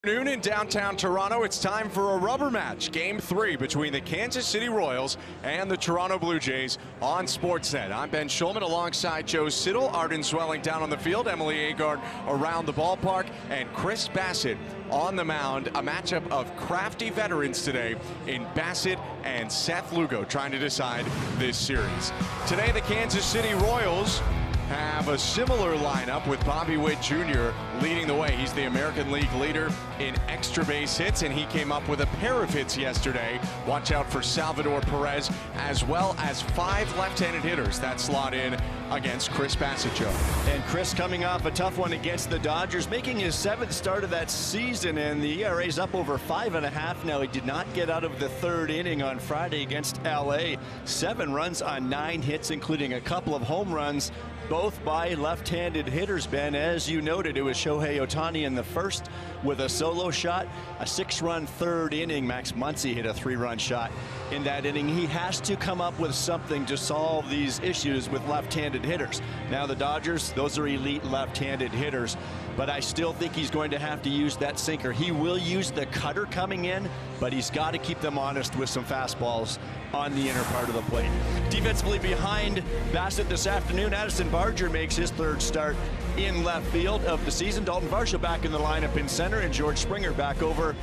Noon in downtown Toronto, it's time for a rubber match. Game 3 between the Kansas City Royals and the Toronto Blue Jays on Sportsnet. I'm Ben Schulman alongside Joe Siddall, Arden Zwelling down on the field, Emily Agard around the ballpark, and Chris Bassitt on the mound. A matchup of crafty veterans today in Bassitt and Seth Lugo trying to decide this series. Today, the Kansas City Royals have a similar lineup with Bobby Witt Jr. leading the way. He's the American League leader in extra base hits, and he came up with a pair of hits yesterday. Watch out for Salvador Perez, as well as 5 left-handed hitters that slot in against Chris Bassitt, Joe. And Chris coming off a tough one against the Dodgers, making his 7th start of that season, and the ERA's up over 5.5 now. He did not get out of the 3rd inning on Friday against LA. 7 runs on 9 hits, including a couple of home runs, both by left-handed hitters, Ben. As you noted, it was Shohei Ohtani in the first with a solo shot. A 6-run 3rd inning. Max Muncy hit a 3-run shot in that inning. He has to come up with something to solve these issues with left-handed hitters. Now the Dodgers, those are elite left-handed hitters, but I still think he's going to have to use that sinker. He will use the cutter coming in, but he's got to keep them honest with some fastballs on the inner part of the plate. Defensively behind Bassitt this afternoon, Addison Barger makes his 3rd start in left field of the season. Dalton Varsho back in the lineup in center, and George Springer back over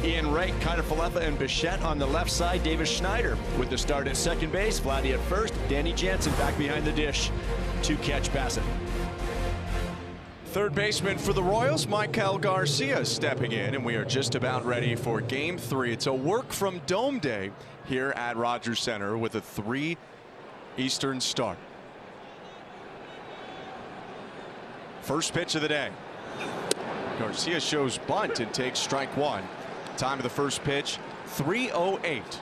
in right. Kiner Falefa and Bichette on the left side. Davis Schneider with the start at second base. Vladdy at first. Danny Jansen back behind the dish to catch Bassitt. Third baseman for the Royals, Maikel Garcia, stepping in, and we are just about ready for Game 3. It's a work from Dome Day here at Rogers Center with a 3 Eastern start. First pitch of the day. Garcia shows bunt and takes strike 1. Time of the first pitch, 3:08.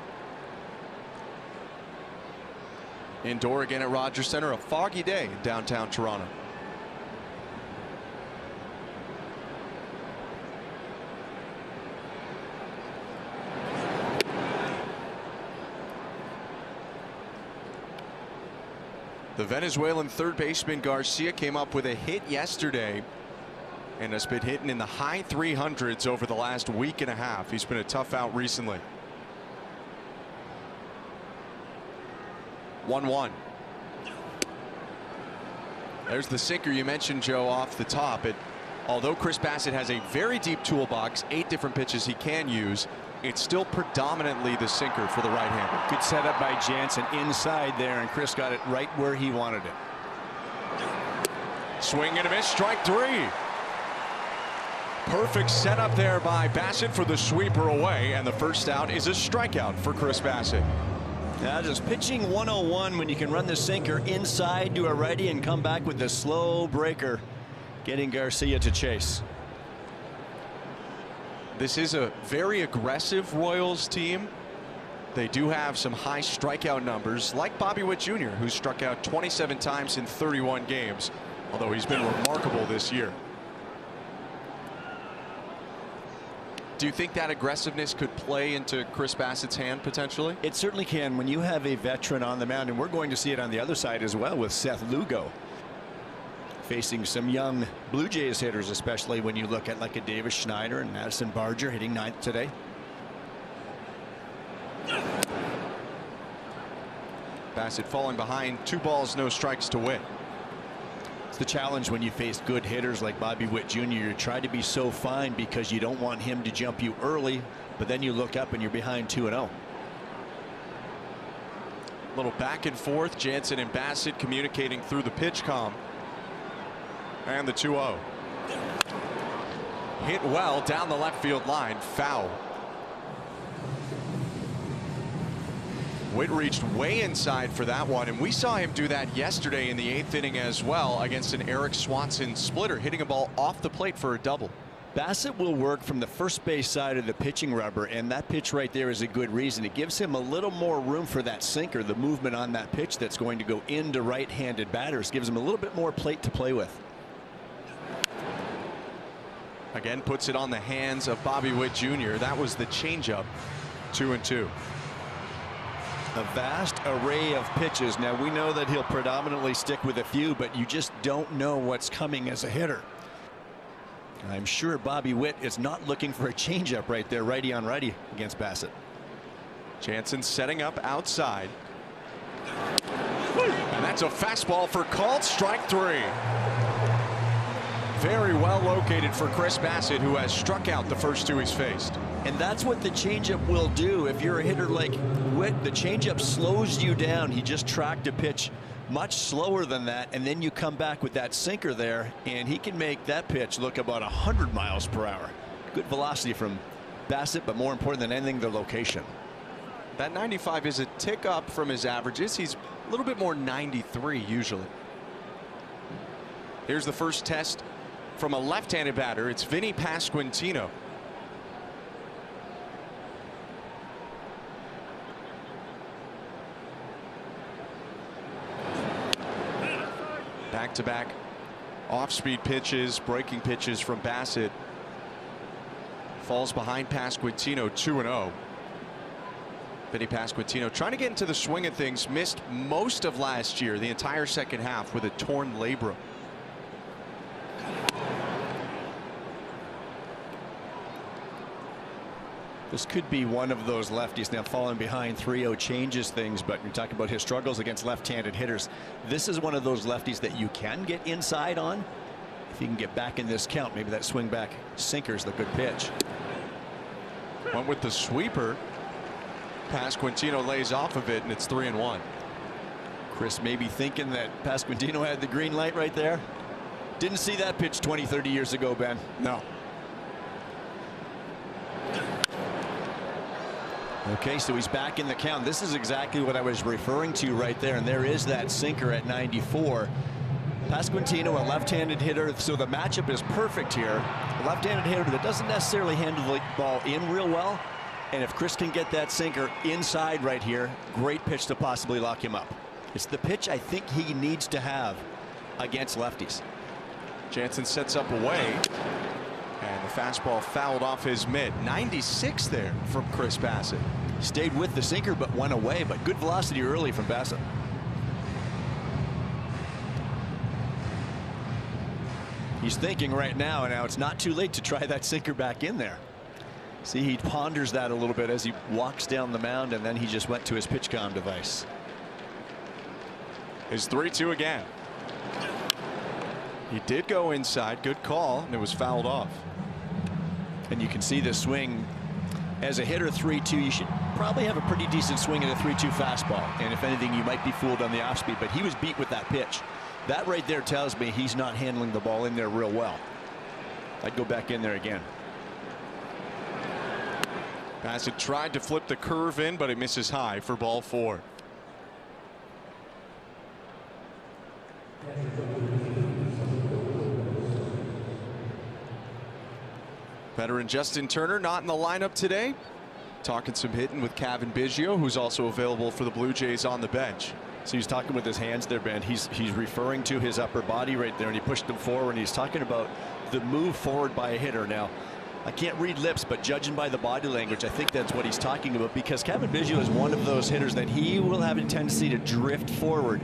Indoor again at Rogers Center, a foggy day in downtown Toronto. The Venezuelan third baseman Garcia came up with a hit yesterday and has been hitting in the high 300s over the last week and a half. He's been a tough out recently. 1-1. There's the sinker you mentioned, Joe, off the top. Although Chris Bassitt has a very deep toolbox, 8 different pitches he can use, it's still predominantly the sinker for the right-hander. Good setup by Jansen inside there, and Chris got it right where he wanted it. Swing and a miss, strike 3. Perfect setup there by Bassitt for the sweeper away, and the first out is a strikeout for Chris Bassitt. Now just pitching 101 when you can run the sinker inside to a righty and come back with the slow breaker, getting Garcia to chase. This is a very aggressive Royals team. They do have some high strikeout numbers, like Bobby Witt Jr., who struck out 27 times in 31 games, although he's been remarkable this year. Do you think that aggressiveness could play into Chris Bassitt's hand potentially? It certainly can when you have a veteran on the mound, and we're going to see it on the other side as well with Seth Lugo facing some young Blue Jays hitters, especially when you look at like a Davis Schneider and Addison Barger hitting 9th today. Bassitt falling behind, 2 balls, no strikes to Witt. It's the challenge when you face good hitters like Bobby Witt Jr. You try to be so fine because you don't want him to jump you early, but then you look up and you're behind 2-0. Little back and forth, Jansen and Bassitt communicating through the pitch comm. And the 2-0. Hit well down the left field line, foul. Witt reached way inside for that one, and we saw him do that yesterday in the 8th inning as well against an Eric Swanson splitter, hitting a ball off the plate for a double. Bassitt will work from the first base side of the pitching rubber, and that pitch right there is a good reason. It gives him a little more room for that sinker, the movement on that pitch that's going to go into right-handed batters. Gives him a little bit more plate to play with. Again, puts it on the hands of Bobby Witt Jr. That was the changeup. 2-2. A vast array of pitches. Now we know that he'll predominantly stick with a few, but you just don't know what's coming as a hitter. I'm sure Bobby Witt is not looking for a changeup right there, righty on righty against Bassett. Jansen setting up outside. And that's a fastball for called strike 3. Very well located for Chris Bassett, who has struck out the first 2 he's faced. And that's what the changeup will do. If you're a hitter like Witt, the changeup slows you down. He just tracked a pitch much slower than that, and then you come back with that sinker there, and he can make that pitch look about 100 miles per hour. Good velocity from Bassett, but more important than anything, the location. That 95 is a tick up from his averages. He's a little bit more 93 usually. Here's the first test from a left-handed batter. It's Vinny Pasquantino. Back-to-back off-speed pitches, breaking pitches from Bassett. Falls behind Pasquantino 2-0. Vinny Pasquantino trying to get into the swing of things. Missed most of last year, the entire second half, with a torn labrum. This could be one of those lefties. Now falling behind 3-0 changes things, but you're talking about his struggles against left-handed hitters. This is one of those lefties that you can get inside on. If you can get back in this count, maybe that swing back sinker's the good pitch. Went with the sweeper. Pasquantino lays off of it, and it's 3-1. Chris may be thinking that Pasquantino had the green light right there. Didn't see that pitch 20-30 years ago, Ben. No. Okay, so he's back in the count. This is exactly what I was referring to right there, and there is that sinker at 94. Pasquantino, a left-handed hitter, so the matchup is perfect here. A left-handed hitter that doesn't necessarily handle the ball in real well, and if Chris can get that sinker inside right here, great pitch to possibly lock him up. It's the pitch I think he needs to have against lefties. Jansen sets up away. And the fastball fouled off his mitt. 96 there from Chris Bassett. Stayed with the sinker but went away, but good velocity early from Bassett. He's thinking right now, and now it's not too late to try that sinker back in there. See, he ponders that a little bit as he walks down the mound, and then he just went to his PitchCom device. His 3-2 again. He did go inside. Good call, and it was fouled off. And you can see the swing. As a hitter, 3-2, you should probably have a pretty decent swing at a 3-2 fastball. And if anything, you might be fooled on the off speed, but he was beat with that pitch. That right there tells me he's not handling the ball in there real well. I'd go back in there again. Bassett tried to flip the curve in, but it misses high for ball 4. Veteran Justin Turner not in the lineup today. Talking some hitting with Cavan Biggio, who's also available for the Blue Jays on the bench. So he's talking with his hands there, Ben. He's referring to his upper body right there, and he pushed him forward, and he's talking about the move forward by a hitter. Now, I can't read lips, but judging by the body language, I think that's what he's talking about, because Cavan Biggio is one of those hitters that he will have a tendency to drift forward.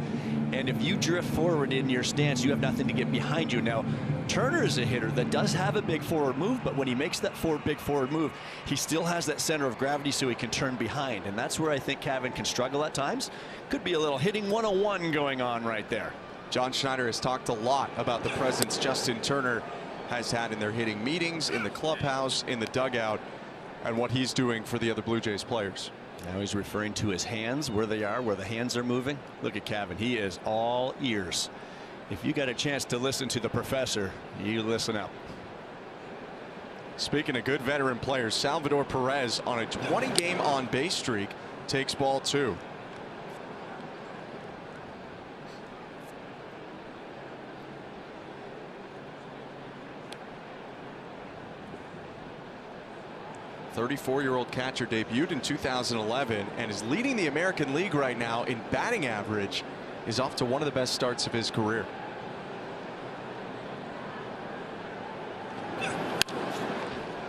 And if you drift forward in your stance, you have nothing to get behind you. Now, Turner is a hitter that does have a big forward move, but when he makes that big forward move, he still has that center of gravity so he can turn behind. And that's where I think Cavan can struggle at times. Could be a little hitting 101 going on right there. John Schneider has talked a lot about the presence Justin Turner has had in their hitting meetings, in the clubhouse, in the dugout, and what he's doing for the other Blue Jays players. Now he's referring to his hands, where they are, where the hands are moving. Look at Cavan. He is all ears. If you got a chance to listen to the professor, you listen up. Speaking of good veteran players, Salvador Perez on a 20-game on-base streak takes ball 2. The 34-year-old catcher debuted in 2011 and is leading the American League right now in batting average. Is off to one of the best starts of his career.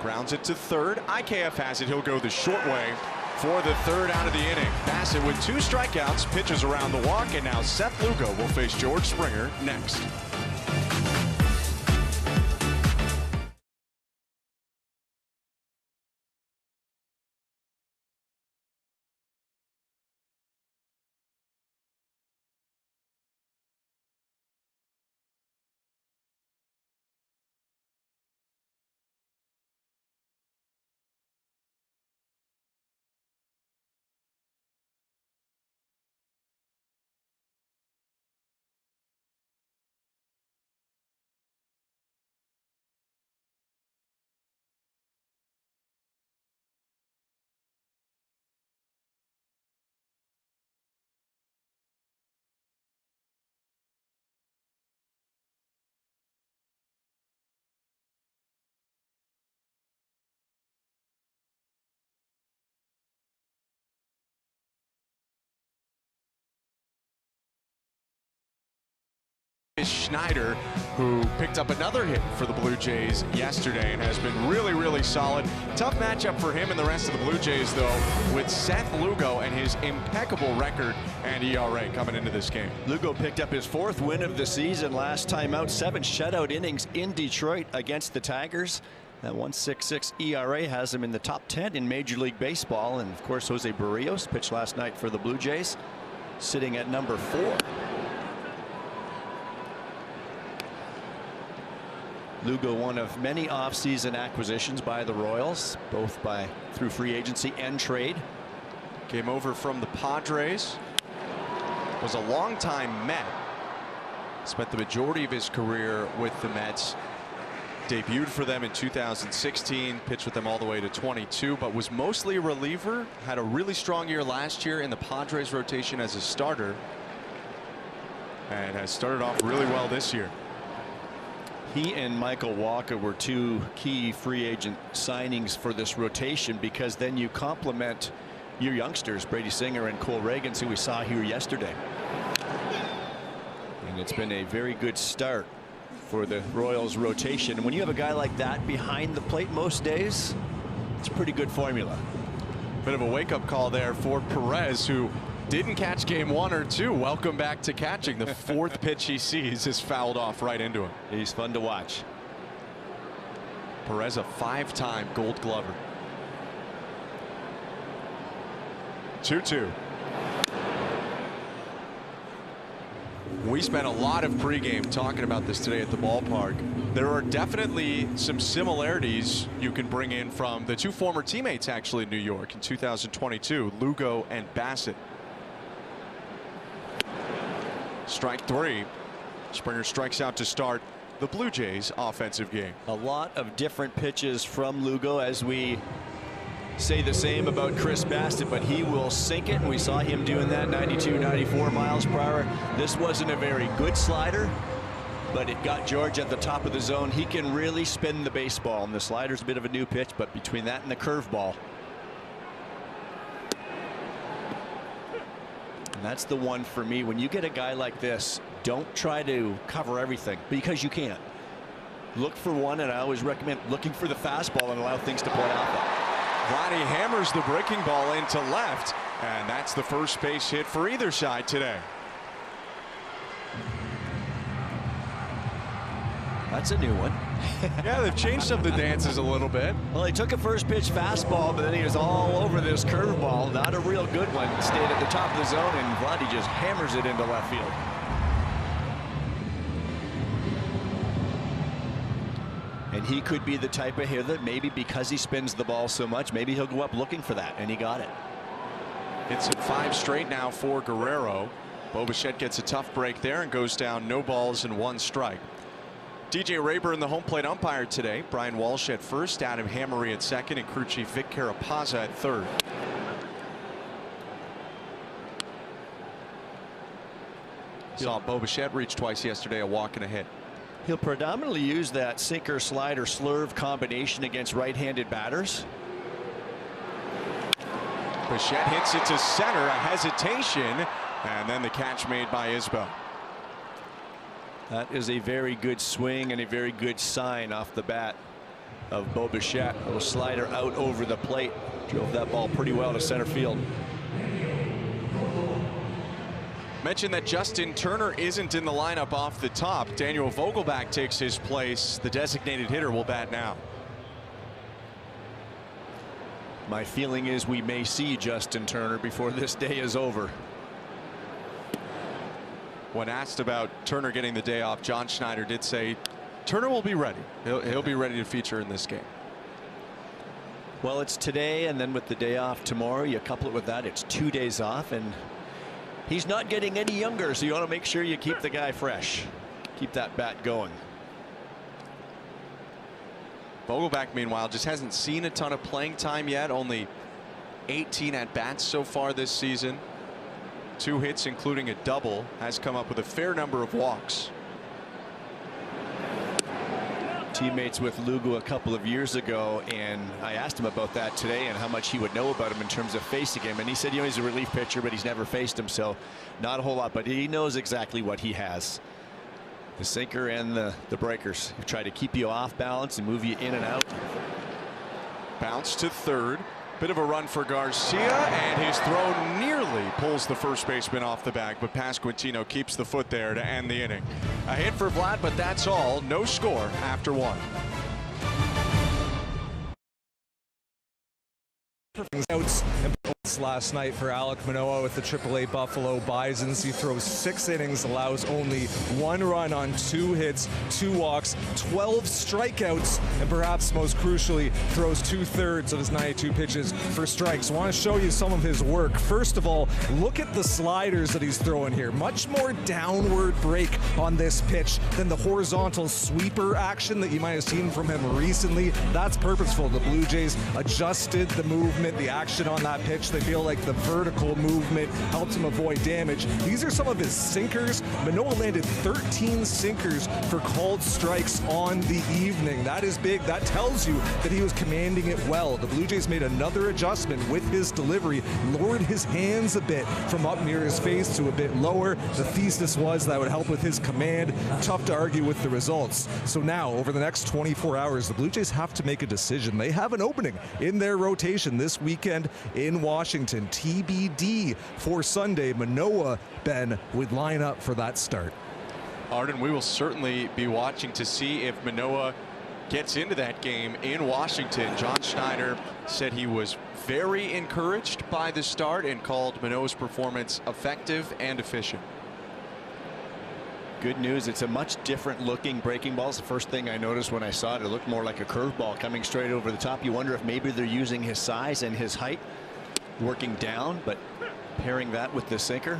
Grounds it to third. IKF has it. He'll go the short way for the third out of the inning. Bassett with 2 strikeouts, pitches around the walk, and now Seth Lugo will face George Springer next. Schneider, who picked up another hit for the Blue Jays yesterday and has been really, really solid. Tough matchup for him and the rest of the Blue Jays, though, with Seth Lugo and his impeccable record and ERA coming into this game. Lugo picked up his 4th win of the season last time out. 7 shutout innings in Detroit against the Tigers. That 1.66 ERA has him in the top 10 in Major League Baseball. And of course, Jose Barrios pitched last night for the Blue Jays, sitting at number 4. Lugo, one of many offseason acquisitions by the Royals, both through free agency and trade. Came over from the Padres. Was a longtime Met. Spent the majority of his career with the Mets. Debuted for them in 2016, pitched with them all the way to 22, but was mostly a reliever. Had a really strong year last year in the Padres rotation as a starter, and has started off really well this year. He and Michael Walker were 2 key free agent signings for this rotation, because then you complement your youngsters, Brady Singer and Cole Reagans, who we saw here yesterday. And it's been a very good start for the Royals rotation. And when you have a guy like that behind the plate most days, it's a pretty good formula. Bit of a wake-up call there for Perez, who didn't catch game 1 or 2. Welcome back to catching. The 4th pitch he sees is fouled off right into him. He's fun to watch. Perez, a 5-time Gold Glover. 2-2. We spent a lot of pregame talking about this today at the ballpark. There are definitely some similarities you can bring in from the 2 former teammates actually in New York in 2022, Lugo and Bassett. Strike 3. Springer strikes out to start the Blue Jays offensive game. A lot of different pitches from Lugo, as we say the same about Chris Bassett, but he will sink it, and we saw him doing that 92, 94 miles per hour. This wasn't a very good slider, but it got George at the top of the zone. He can really spin the baseball, and the slider's a bit of a new pitch, but between that and the curveball, and that's the one for me. When you get a guy like this, don't try to cover everything, because you can't. Look for one, and I always recommend looking for the fastball and allow things to play off. Vladdy hammers the breaking ball into left, and that's the first base hit for either side today. That's a new one. Yeah, they've changed up the dances a little bit. Well, he took a first pitch fastball, but then he was all over this curveball. Not a real good one. Stayed at the top of the zone, and Vladdy just hammers it into left field. And he could be the type of hitter that maybe, because he spins the ball so much, maybe he'll go up looking for that, and he got it. It's in 5 straight now for Guerrero. Bo Bichette gets a tough break there and goes down 0 balls and 1 strike. DJ Rayburn, the home plate umpire today. Brian Walsh at first, Adam Hammery at second, and crew chief Vic Carapaza at third. Saw Bo Bichette reach twice yesterday, a walk and a hit. He'll predominantly use that sinker slider slurve combination against right-handed batters. Bichette hits it to center, a hesitation, and then the catch made by Isbell. That is a very good swing and a very good sign off the bat of Bo Bichette. A little slider out over the plate. Drove that ball pretty well to center field. Mentioned that Justin Turner isn't in the lineup off the top. Daniel Vogelback takes his place. The designated hitter will bat now. My feeling is we may see Justin Turner before this day is over. When asked about Turner getting the day off, John Schneider did say Turner will be ready. He'll be ready to feature in this game. Well, it's today, and then with the day off tomorrow, you couple it with that, it's 2 days off, and he's not getting any younger, so you want to make sure you keep the guy fresh. Keep that bat going. Vogelback, meanwhile, just hasn't seen a ton of playing time yet. Only 18 at-bats so far this season. 2 hits, including a double. Has come up with a fair number of walks. Teammates with Lugo a couple of years ago, and I asked him about that today and how much he would know about him in terms of facing him, and he said, you know, he's a relief pitcher, but he's never faced him, so not a whole lot, but he knows exactly what he has. The sinker and the breakers try to keep you off balance and move you in and out. Bounce to third. Bit of a run for Garcia, and his throw nearly pulls the first baseman off the bag, but Pasquantino keeps the foot there to end the inning. A hit for Vlad, but that's all. No score after one. Outs and last night for Alek Manoah with the AAA Buffalo Bisons. He throws 6 innings, allows only 1 run on 2 hits, 2 walks, 12 strikeouts, and perhaps most crucially, throws 2/3 of his 92 pitches for strikes. I want to show you some of his work. First of all, look at the sliders that he's throwing here. Much more downward break on this pitch than the horizontal sweeper action that you might have seen from him recently. That's purposeful. The Blue Jays adjusted the movement, the action on that pitch. They feel like the vertical movement helps him avoid damage. These are some of his sinkers. Manoah landed 13 sinkers for called strikes on the evening. That is big. That tells you that he was commanding it well. The Blue Jays made another adjustment with his delivery, lowered his hands a bit from up near his face to a bit lower. The thesis was that would help with his command. Tough to argue with the results. So now, over the next 24 hours, the Blue Jays have to make a decision. They have an opening in their rotation this weekend in Washington. TBD for Sunday. Manoah, Ben, would line up for that start. Arden, we will certainly be watching to see if Manoah gets into that game in Washington. John Schneider said he was very encouraged by the start and called Manoah's performance effective and efficient. Good news, it's a much different looking breaking ball. It's the first thing I noticed when I saw it. It looked more like a curveball coming straight over the top. You wonder if maybe they're using his size and his height, working down, but pairing that with the sinker.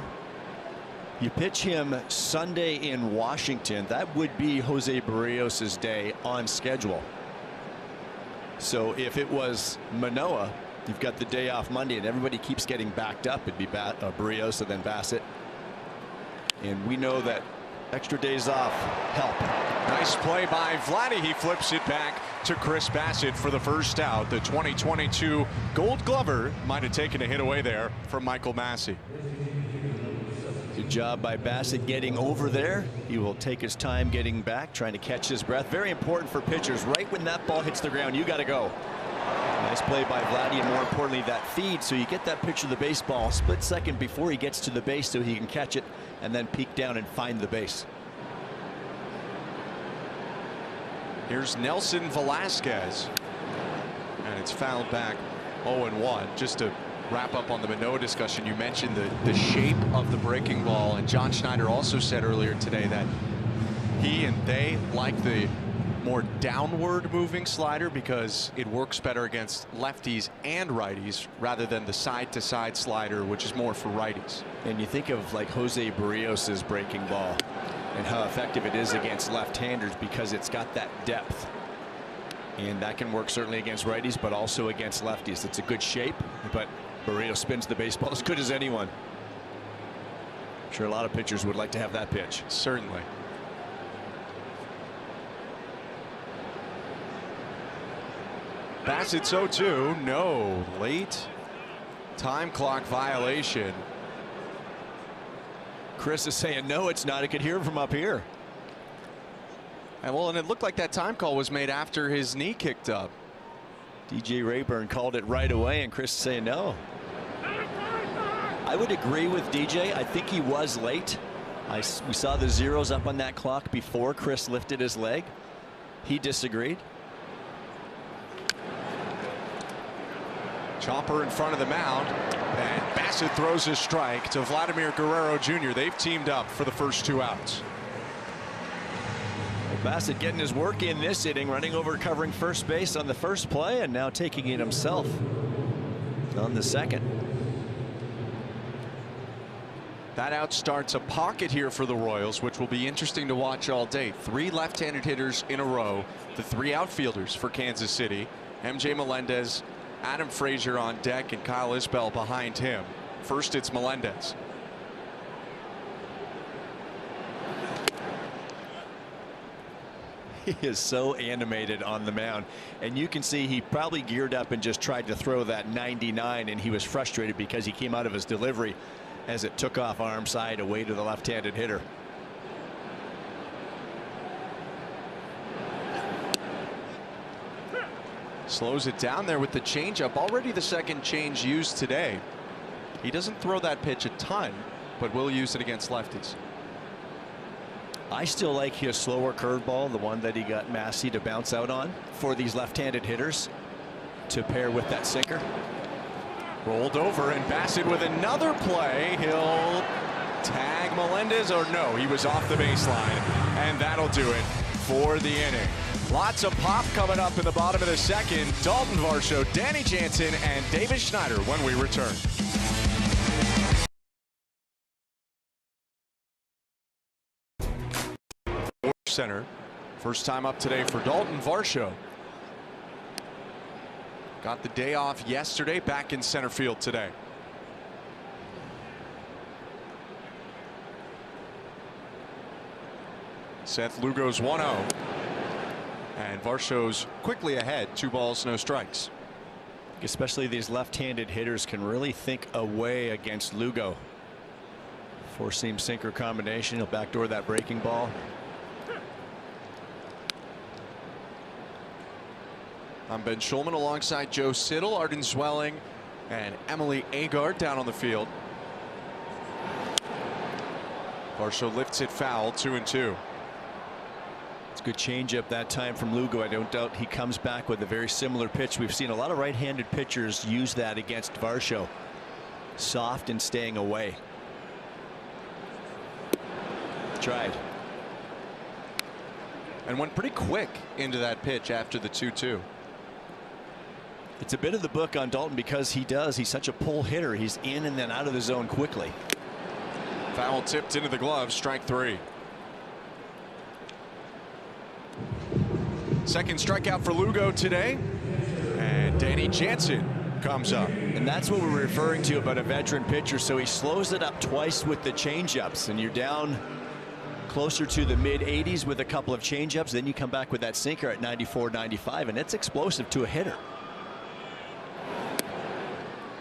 You pitch him Sunday in Washington. That would be Jose Barrios's day on schedule. So if it was Manoah, you've got the day off Monday and everybody keeps getting backed up. It'd be Barrios and then Bassett. And we know that extra days off help. Nice play by Vladdy. He flips it back to Chris Bassett for the first out. The 2022 Gold Glover might have taken a hit away there from Michael Massey. Good job by Bassett getting over there. He will take his time getting back, trying to catch his breath. Very important for pitchers. Right when that ball hits the ground, you got to go. Nice play by Vladdy, and more importantly, that feed, so you get that pitch of the baseball split second before he gets to the base so he can catch it and then peek down and find the base. Here's Nelson Velasquez, and it's fouled back 0-1. Just to wrap up on the Manoah discussion, you mentioned the shape of the breaking ball, and John Schneider also said earlier today that he and they like the more downward moving slider because it works better against lefties and righties rather than the side to side slider, which is more for righties. And you think of like Jose Barrios's breaking ball and how effective it is against left-handers because it's got that depth, and that can work certainly against righties but also against lefties. It's a good shape, but Barrios spins the baseball as good as anyone. I'm sure a lot of pitchers would like to have that pitch. Certainly. Bassett's 0-2. No. Late time clock violation. Chris is saying no, it's not. I could hear him from up here. And well, and it looked like that time call was made after his knee kicked up. DJ Rayburn called it right away, and Chris is saying no. I would agree with DJ. I think he was late. We saw the zeros up on that clock before Chris lifted his leg. He disagreed. Chopper in front of the mound, and Bassett throws a strike to Vladimir Guerrero Jr. They've teamed up for the first 2 outs. Bassett getting his work in this inning, running over, covering first base on the first play, and now taking it himself on the second. That out starts a pocket here for the Royals, which will be interesting to watch all day. 3 left-handed hitters in a row. The 3 outfielders for Kansas City. MJ Melendez, Adam Frazier on deck, and Kyle Isbell behind him. First, it's Melendez. He is so animated on the mound, and you can see he probably geared up and just tried to throw that 99, and he was frustrated because he came out of his delivery as it took off arm side away to the left-handed hitter. Slows it down there with the changeup. Already the second change used today. He doesn't throw that pitch a ton, but will use it against lefties. I still like his slower curveball, the one that he got Massey to bounce out on for these left-handed hitters to pair with that sinker. Rolled over, and Bassett with another play. He'll tag Melendez, or no, he was off the baseline, and that'll do it for the inning. Lots of pop coming up in the bottom of the second. Dalton Varsho, Danny Jansen, and David Schneider when we return. Center. First time up today for Dalton Varsho. Got the day off yesterday, back in center field today. Seth Lugo's 1-0. And Varsho's quickly ahead, 2 balls, no strikes. Especially these left-handed hitters can really think away against Lugo. Four-seam sinker combination. He'll backdoor that breaking ball. I'm Ben Schulman alongside Joe Siddall, Arden Zwelling, and Emily Agard down on the field. Varsho lifts it foul, 2-2. It's a good changeup that time from Lugo. I don't doubt he comes back with a very similar pitch. We've seen a lot of right-handed pitchers use that against Varsho. Soft and staying away. Tried. And went pretty quick into that pitch after the 2-2. It's a bit of the book on Dalton because he's such a pull hitter. He's in and then out of the zone quickly. Foul tipped into the glove, strike 3. Second strikeout for Lugo today, and Danny Jansen comes up. And that's what we're referring to about a veteran pitcher. So he slows it up twice with the changeups, and you're down closer to the mid-80s with a couple of changeups. Then you come back with that sinker at 94, 95, and it's explosive to a hitter.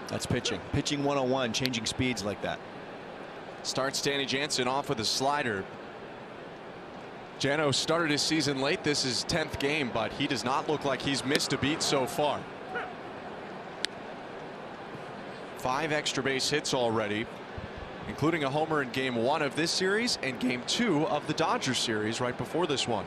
That's pitching. Pitching 101, changing speeds like that. Starts Danny Jansen off with a slider. Jano started his season late. This is 10th game, but he does not look like he's missed a beat so far. 5 extra base hits already, including a homer in game 1 of this series and game 2 of the Dodgers series right before this one.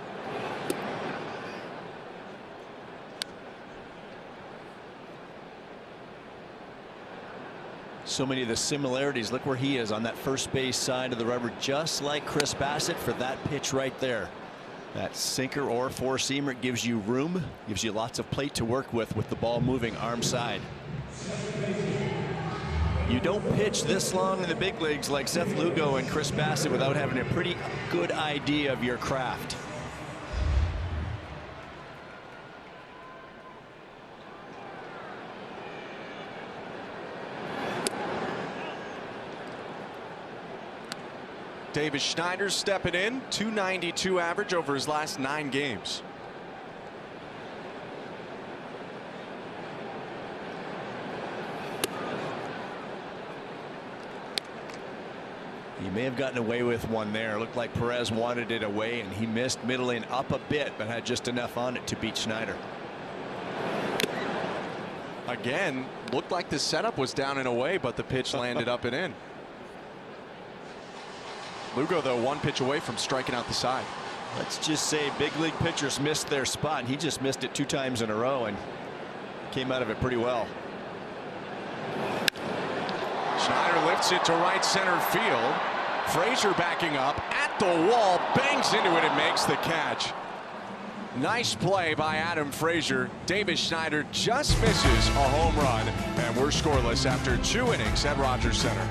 So many of the similarities. Look where he is on that first base side of the rubber, just like Chris Bassett for that pitch right there. That sinker or four-seamer gives you room, gives you lots of plate to work with the ball moving arm side. You don't pitch this long in the big leagues like Seth Lugo and Chris Bassett without having a pretty good idea of your craft. David Schneider stepping in, .292 average over his last 9 games. He may have gotten away with one there. Looked like Perez wanted it away, and he missed middle and up a bit, but had just enough on it to beat Schneider. Again, looked like the setup was down and away, but the pitch landed up and in. Lugo, though, 1 pitch away from striking out the side. Let's just say big league pitchers missed their spot, and he just missed it 2 times in a row and came out of it pretty well. Schneider lifts it to right center field. Frazier backing up at the wall, bangs into it and makes the catch. Nice play by Adam Frazier. David Schneider just misses a home run, and we're scoreless after 2 innings at Rogers Center.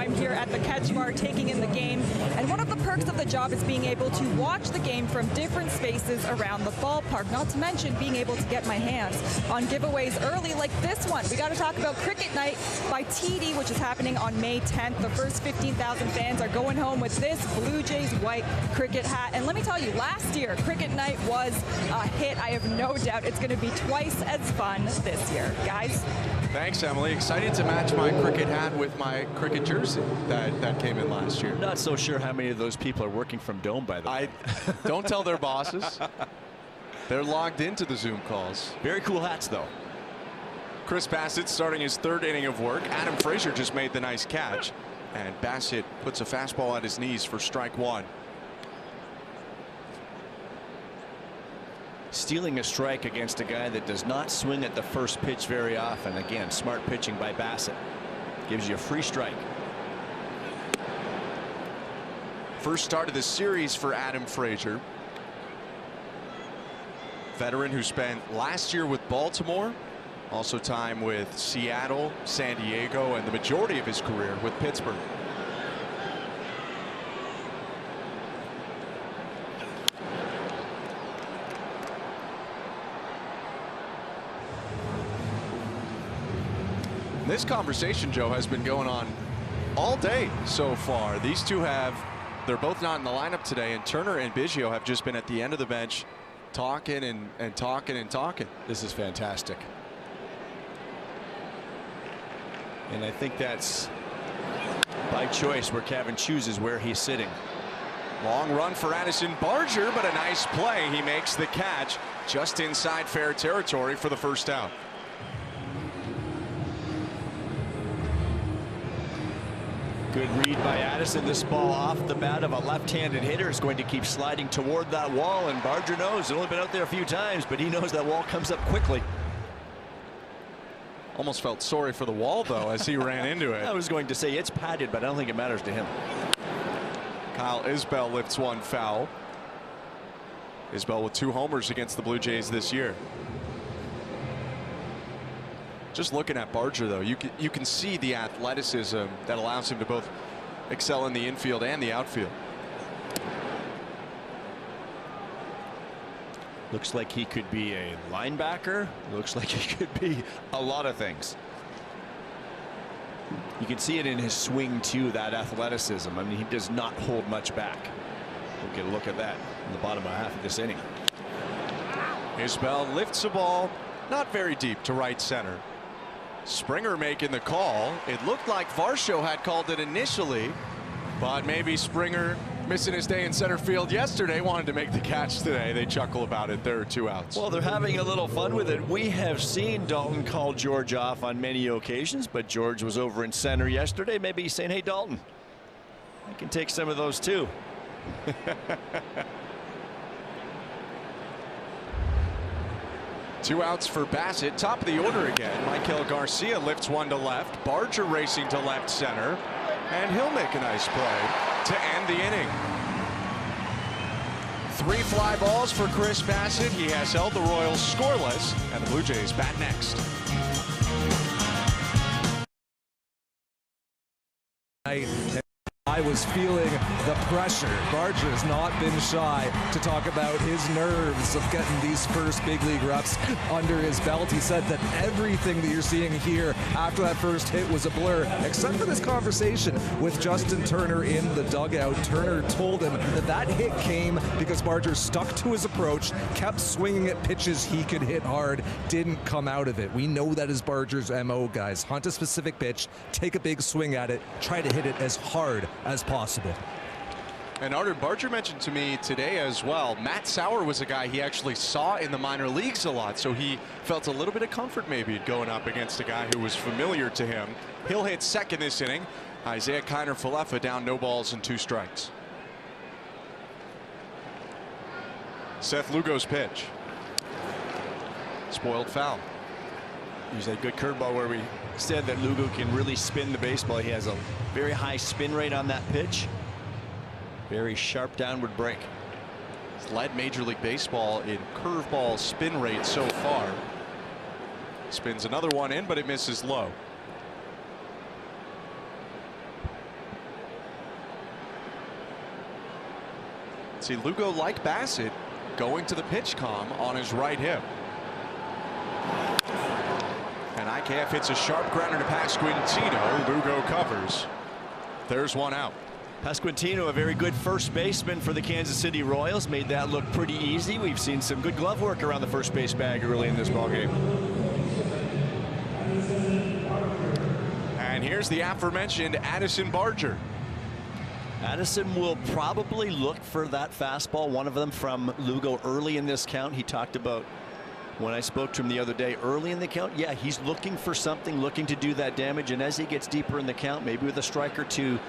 I'm here at the Catch Bar taking in the game, and one of the perks of the job is being able to watch the game from different spaces around the ballpark, not to mention being able to get my hands on giveaways early like this one. We got to talk about Cricket Night by TD, which is happening on May 10th. The first 15,000 fans are going home with this Blue Jays white cricket hat. And let me tell you, last year, Cricket Night was a hit. I have no doubt it's going to be twice as fun this year. Guys? Thanks, Emily. Excited to match my cricket hat with my cricket jersey that came in last year. Not so sure how many of those people are working from Dome, by the way. Don't tell their bosses. They're logged into the Zoom calls. Very cool hats, though. Chris Bassett starting his third inning of work. Adam Frazier just made the nice catch. And Bassett puts a fastball at his knees for strike one. Stealing a strike against a guy that does not swing at the first pitch very often. Again, smart pitching by Bassett. Gives you a free strike. First start of the series for Adam Frazier. Veteran who spent last year with Baltimore, also time with Seattle, San Diego, and the majority of his career with Pittsburgh. This conversation, Joe, has been going on all day so far. These two they're both not in the lineup today, and Turner and Biggio have just been at the end of the bench talking and talking and talking. This is fantastic. And I think that's by choice where Kevin chooses where he's sitting. Long run for Addison Barger, but a nice play. He makes the catch just inside fair territory for the first out. Good read by Addison. This ball off the bat of a left-handed hitter is going to keep sliding toward that wall, and Barger knows. He's only been out there a few times, but he knows that wall comes up quickly. Almost felt sorry for the wall, though, as he ran into it. I was going to say it's padded, but I don't think it matters to him. Kyle Isbell lifts one foul. Isbell with 2 homers against the Blue Jays this year. Just looking at Barger, though, you can see the athleticism that allows him to both excel in the infield and the outfield. Looks like he could be a linebacker. Looks like he could be a lot of things. You can see it in his swing, too, that athleticism. I mean, he does not hold much back. We'll get a look at that in the bottom half of this inning. Isbell lifts a ball not very deep to right center. Springer making the call. It looked like Varsho had called it initially, but maybe Springer, missing his day in center field yesterday, wanted to make the catch today. They chuckle about it. There are 2 outs. Well, they're having a little fun with it. We have seen Dalton call George off on many occasions, but George was over in center yesterday. Maybe he's saying, hey, Dalton, I can take some of those too. 2 outs for Bassett. Top of the order again. Michael Garcia lifts one to left. Barger racing to left center. And he'll make a nice play to end the inning. 3 fly balls for Chris Bassett. He has held the Royals scoreless. And the Blue Jays bat next. I was feeling the pressure. Barger has not been shy to talk about his nerves of getting these first big league reps under his belt. He said that everything that you're seeing here after that first hit was a blur, except for this conversation with Justin Turner in the dugout. Turner told him that that hit came because Barger stuck to his approach, kept swinging at pitches he could hit hard, didn't come out of it. We know that is Barger's MO, guys. Hunt a specific pitch, take a big swing at it, try to hit it as hard as possible. And Arden, Barger mentioned to me today as well, Matt Sauer was a guy he actually saw in the minor leagues a lot, so he felt a little bit of comfort maybe going up against a guy who was familiar to him. He'll hit second this inning. Isaiah Kiner-Falefa down, no balls and 2 strikes. Seth Lugo's pitch. Spoiled foul. He's a good curveball where we said that Lugo can really spin the baseball. He has a very high spin rate on that pitch. Very sharp downward break. He's led Major League Baseball in curveball spin rate so far. Spins another one in, but it misses low. See Lugo, like Bassett, going to the pitch comm on his right hip. And IKF hits a sharp grounder to Pasquantino. Lugo covers. There's one out. Pasquantino, a very good first baseman for the Kansas City Royals, made that look pretty easy. We've seen some good glove work around the first base bag early in this ballgame. And here's the aforementioned Addison Barger. Addison will probably look for that fastball, one of them from Lugo early in this count. He talked about, when I spoke to him the other day, early in the count, yeah, he's looking for something, looking to do that damage. And as he gets deeper in the count, maybe with a strike or two,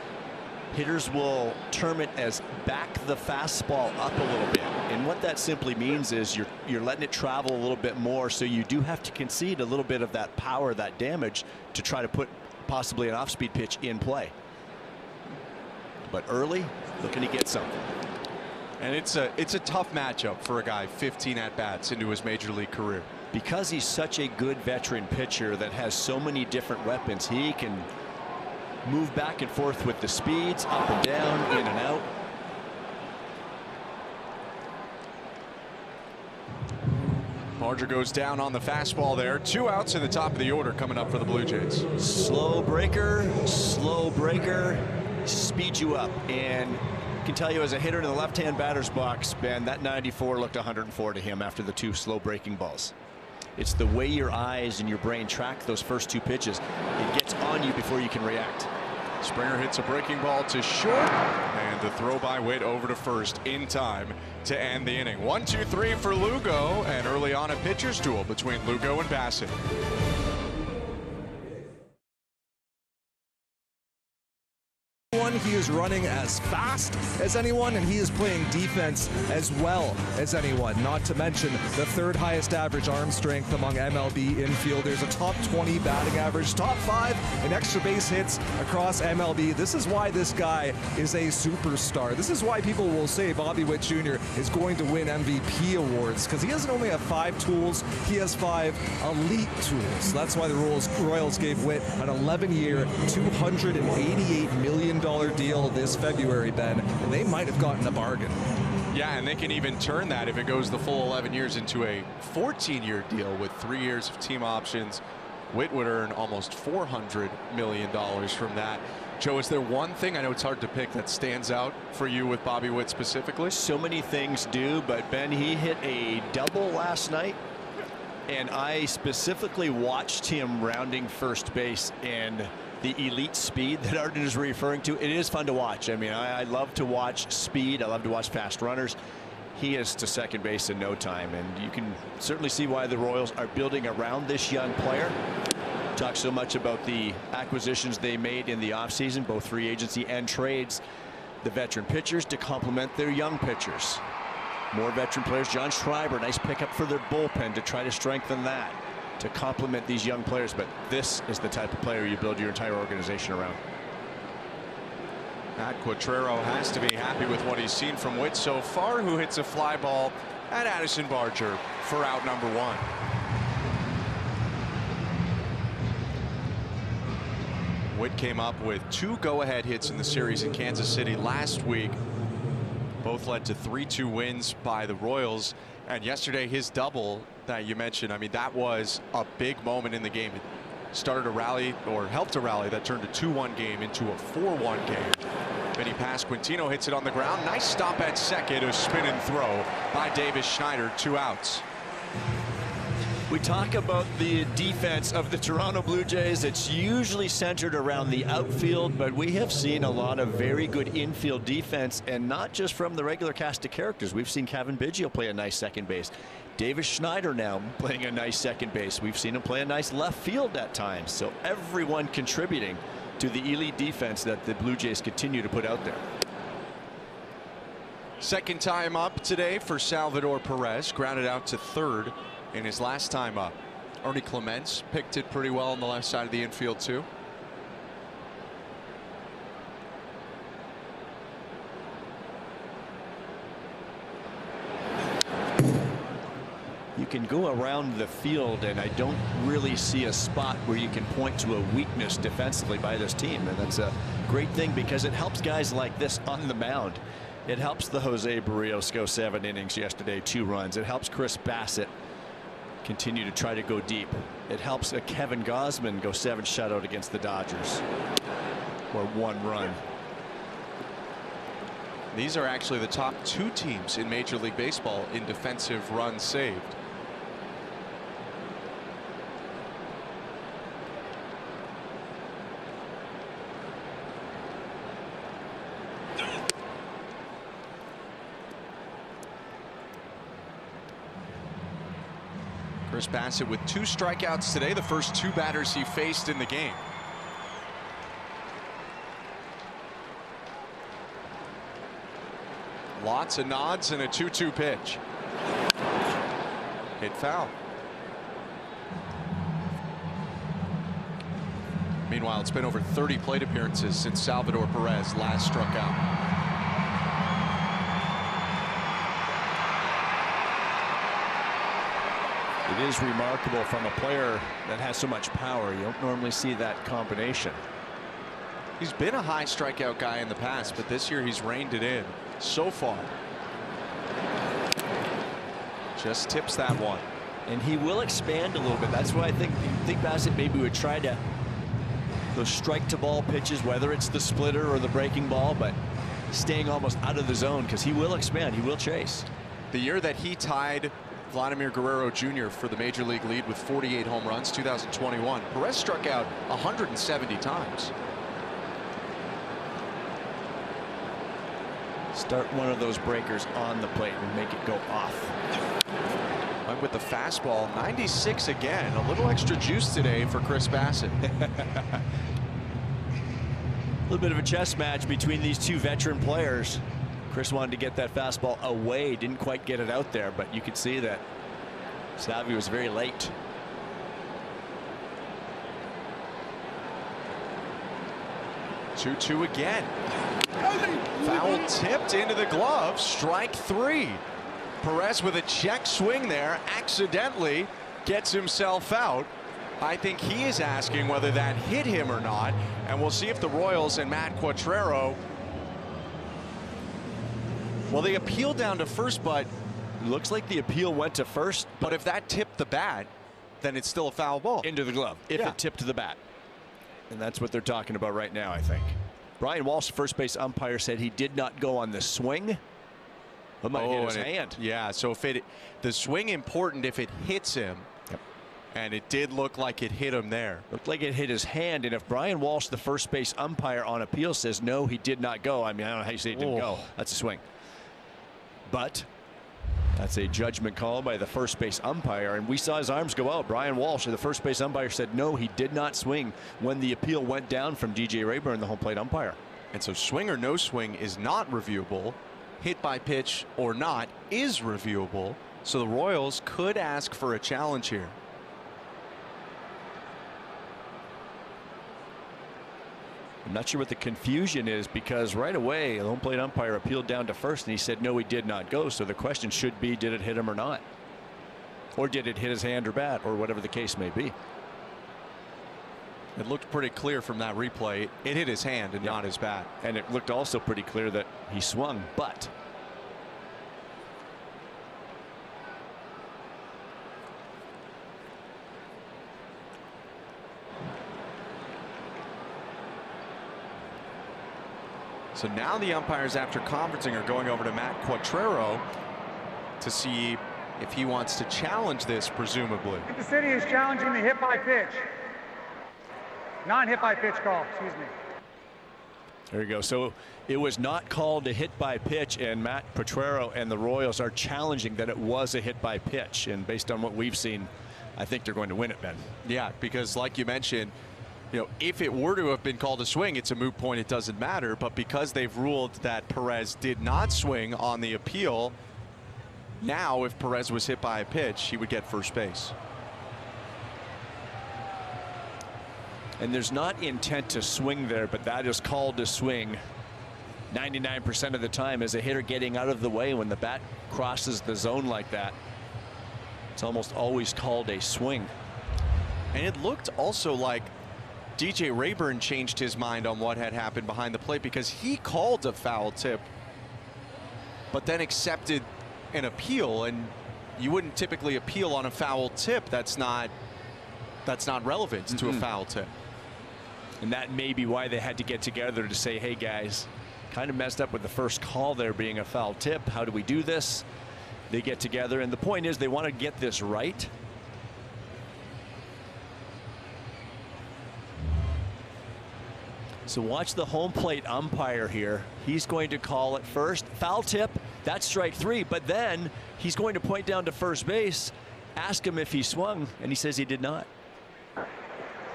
hitters will term it as back the fastball up a little bit. And what that simply means is you're letting it travel a little bit more, so you do have to concede a little bit of that power, that damage, to try to put possibly an off-speed pitch in play. But early, looking to get something. And it's a tough matchup for a guy 15 at-bats into his major league career. Because he's such a good veteran pitcher that has so many different weapons, he can move back and forth with the speeds, up and down, in and out. Barger goes down on the fastball there. 2 outs in the top of the order coming up for the Blue Jays. Slow breaker, speed you up. And I can tell you, as a hitter in the left-hand batter's box, Ben, that 94 looked 104 to him after the 2 slow breaking balls. It's the way your eyes and your brain track those first 2 pitches. It gets on you before you can react. Springer hits a breaking ball to short, and the throw by Witt over to first in time to end the inning. 1-2-3 for Lugo, and early on a pitcher's duel between Lugo and Bassett. He is running as fast as anyone, and he is playing defense as well as anyone. Not to mention the 3rd highest average arm strength among MLB infielders, a top 20 batting average, top 5 in extra base hits across MLB. This is why this guy is a superstar. This is why people will say Bobby Witt Jr. is going to win MVP awards, because he doesn't only have 5 tools, he has 5 elite tools. That's why the Royals gave Witt an 11-year, $288 million deal this February, Ben, and they might have gotten a bargain. Yeah, and they can even turn that, if it goes the full 11 years, into a 14-year deal with 3 years of team options. Witt would earn almost $400 million from that. Joe, is there one thing, I know it's hard to pick, that stands out for you with Bobby Witt specifically? So many things do, but Ben, he hit a double last night, and I specifically watched him rounding first base, and the elite speed that Arden is referring to, it is fun to watch. I mean, I love to watch speed. I love to watch fast runners. He is to second base in no time, and you can certainly see why the Royals are building around this young player. Talk so much about the acquisitions they made in the offseason, both free agency and trades. The veteran pitchers to complement their young pitchers. More veteran players. John Schreiber, nice pickup for their bullpen to try to strengthen that, to complement these young players. But this is the type of player you build your entire organization around. Matt Quatrero has to be happy with what he's seen from Witt so far, who hits a fly ball at Addison Barger for out number 1. Witt came up with 2 go-ahead hits in the series in Kansas City last week. Both led to 3-2 wins by the Royals. And yesterday, his double that you mentioned, I mean, that was a big moment in the game. It started a rally, or helped a rally, that turned a 2-1 game into a 4-1 game. Benny Pasquantino hits it on the ground. Nice stop at second, a spin and throw by Davis Schneider, 2 outs. We talk about the defense of the Toronto Blue Jays. It's usually centered around the outfield, but we have seen a lot of very good infield defense, and not just from the regular cast of characters. We've seen Kevin Biggio play a nice second base. Davis Schneider now playing a nice second base. We've seen him play a nice left field at times. So everyone contributing to the elite defense that the Blue Jays continue to put out there. Second time up today for Salvador Perez, grounded out to third in his last time up. Ernie Clements picked it pretty well on the left side of the infield too. You can go around the field, and I don't really see a spot where you can point to a weakness defensively by this team, and that's a great thing because it helps guys like this on the mound. It helps the Jose Barrios go 7 innings yesterday, 2 runs. It helps Chris Bassett continue to try to go deep. It helps Kevin Gausman go 7 shutout against the Dodgers, or 1 run. These are actually the top 2 teams in Major League Baseball in defensive runs saved. Chris Bassett with 2 strikeouts today, the first 2 batters he faced in the game. Lots of nods and a 2-2 pitch. Hit foul. Meanwhile, it's been over 30 plate appearances since Salvador Perez last struck out. It is remarkable from a player that has so much power. You don't normally see that combination. He's been a high strikeout guy in the past, but this year he's reined it in so far. Just tips that one. And he will expand a little bit. That's why I think Bassett maybe would try to those strike to ball pitches, whether it's the splitter or the breaking ball, but staying almost out of the zone, because he will expand, he will chase. The year that he tied Vladimir Guerrero Jr. for the major league lead with 48 home runs, 2021, Perez struck out 170 times. Start one of those breakers on the plate and make it go off. Went with the fastball. 96 again. A little extra juice today for Chris Bassett. A little bit of a chess match between these 2 veteran players. Chris wanted to get that fastball away, didn't quite get it out there, but you could see that Savvy was very late. Two again. Foul tipped into the glove. Strike 3. Perez with a check swing there accidentally gets himself out. I think he is asking whether that hit him or not, and we'll see if the Royals and Matt Quatraro, well, they appealed down to first, but looks like the appeal went to first. But if that tipped the bat, then it's still a foul ball. Into the glove, if it tipped the bat. And that's what they're talking about right now, I think. Brian Walsh, first base umpire, said he did not go on the swing. It might hit his hand. Yeah, so if the swing important if it hits him. Yep. And it did look like it hit him there. Looked like it hit his hand, and if Brian Walsh, the first base umpire on appeal, says no, he did not go. I mean, I don't know how you say it didn't go. That's a swing. But that's a judgment call by the first base umpire, and we saw his arms go out. Brian Walsh, the first base umpire, said no, he did not swing when the appeal went down from DJ Rayburn, the home plate umpire. And so swing or no swing is not reviewable. Hit by pitch or not is reviewable. So the Royals could ask for a challenge here. I'm not sure what the confusion is, because right away the home plate umpire appealed down to first and he said no, he did not go. So the question should be, did it hit him or not? Or did it hit his hand or bat, or whatever the case may be? It looked pretty clear from that replay. It hit his hand and not his bat. And it looked also pretty clear that he swung, but so now the umpires, after conferencing, are going over to Matt Quatraro to see if he wants to challenge this, presumably. The city is challenging the hit by pitch. Non-hit by pitch call, excuse me. There you go. So it was not called a hit by pitch, and Matt Quatraro and the Royals are challenging that it was a hit by pitch. And based on what we've seen, I think they're going to win it, Ben. Yeah, because like you mentioned, you know, if it were to have been called a swing, it's a moot point. It doesn't matter. But because they've ruled that Perez did not swing on the appeal, now if Perez was hit by a pitch, he would get first base. And there's not intent to swing there, but that is called a swing 99% of the time, as a hitter getting out of the way when the bat crosses the zone like that. It's almost always called a swing. And it looked also like DJ Rayburn changed his mind on what had happened behind the plate, because he called a foul tip but then accepted an appeal, and you wouldn't typically appeal on a foul tip. That's not relevant to a foul tip. And that may be why they had to get together to say, hey guys, kind of messed up with the first call there being a foul tip. How do we do this? They get together, and the point is they want to get this right. So watch the home plate umpire here. He's going to call it first. Foul tip, that's strike 3, but then he's going to point down to first base, ask him if he swung, and he says he did not.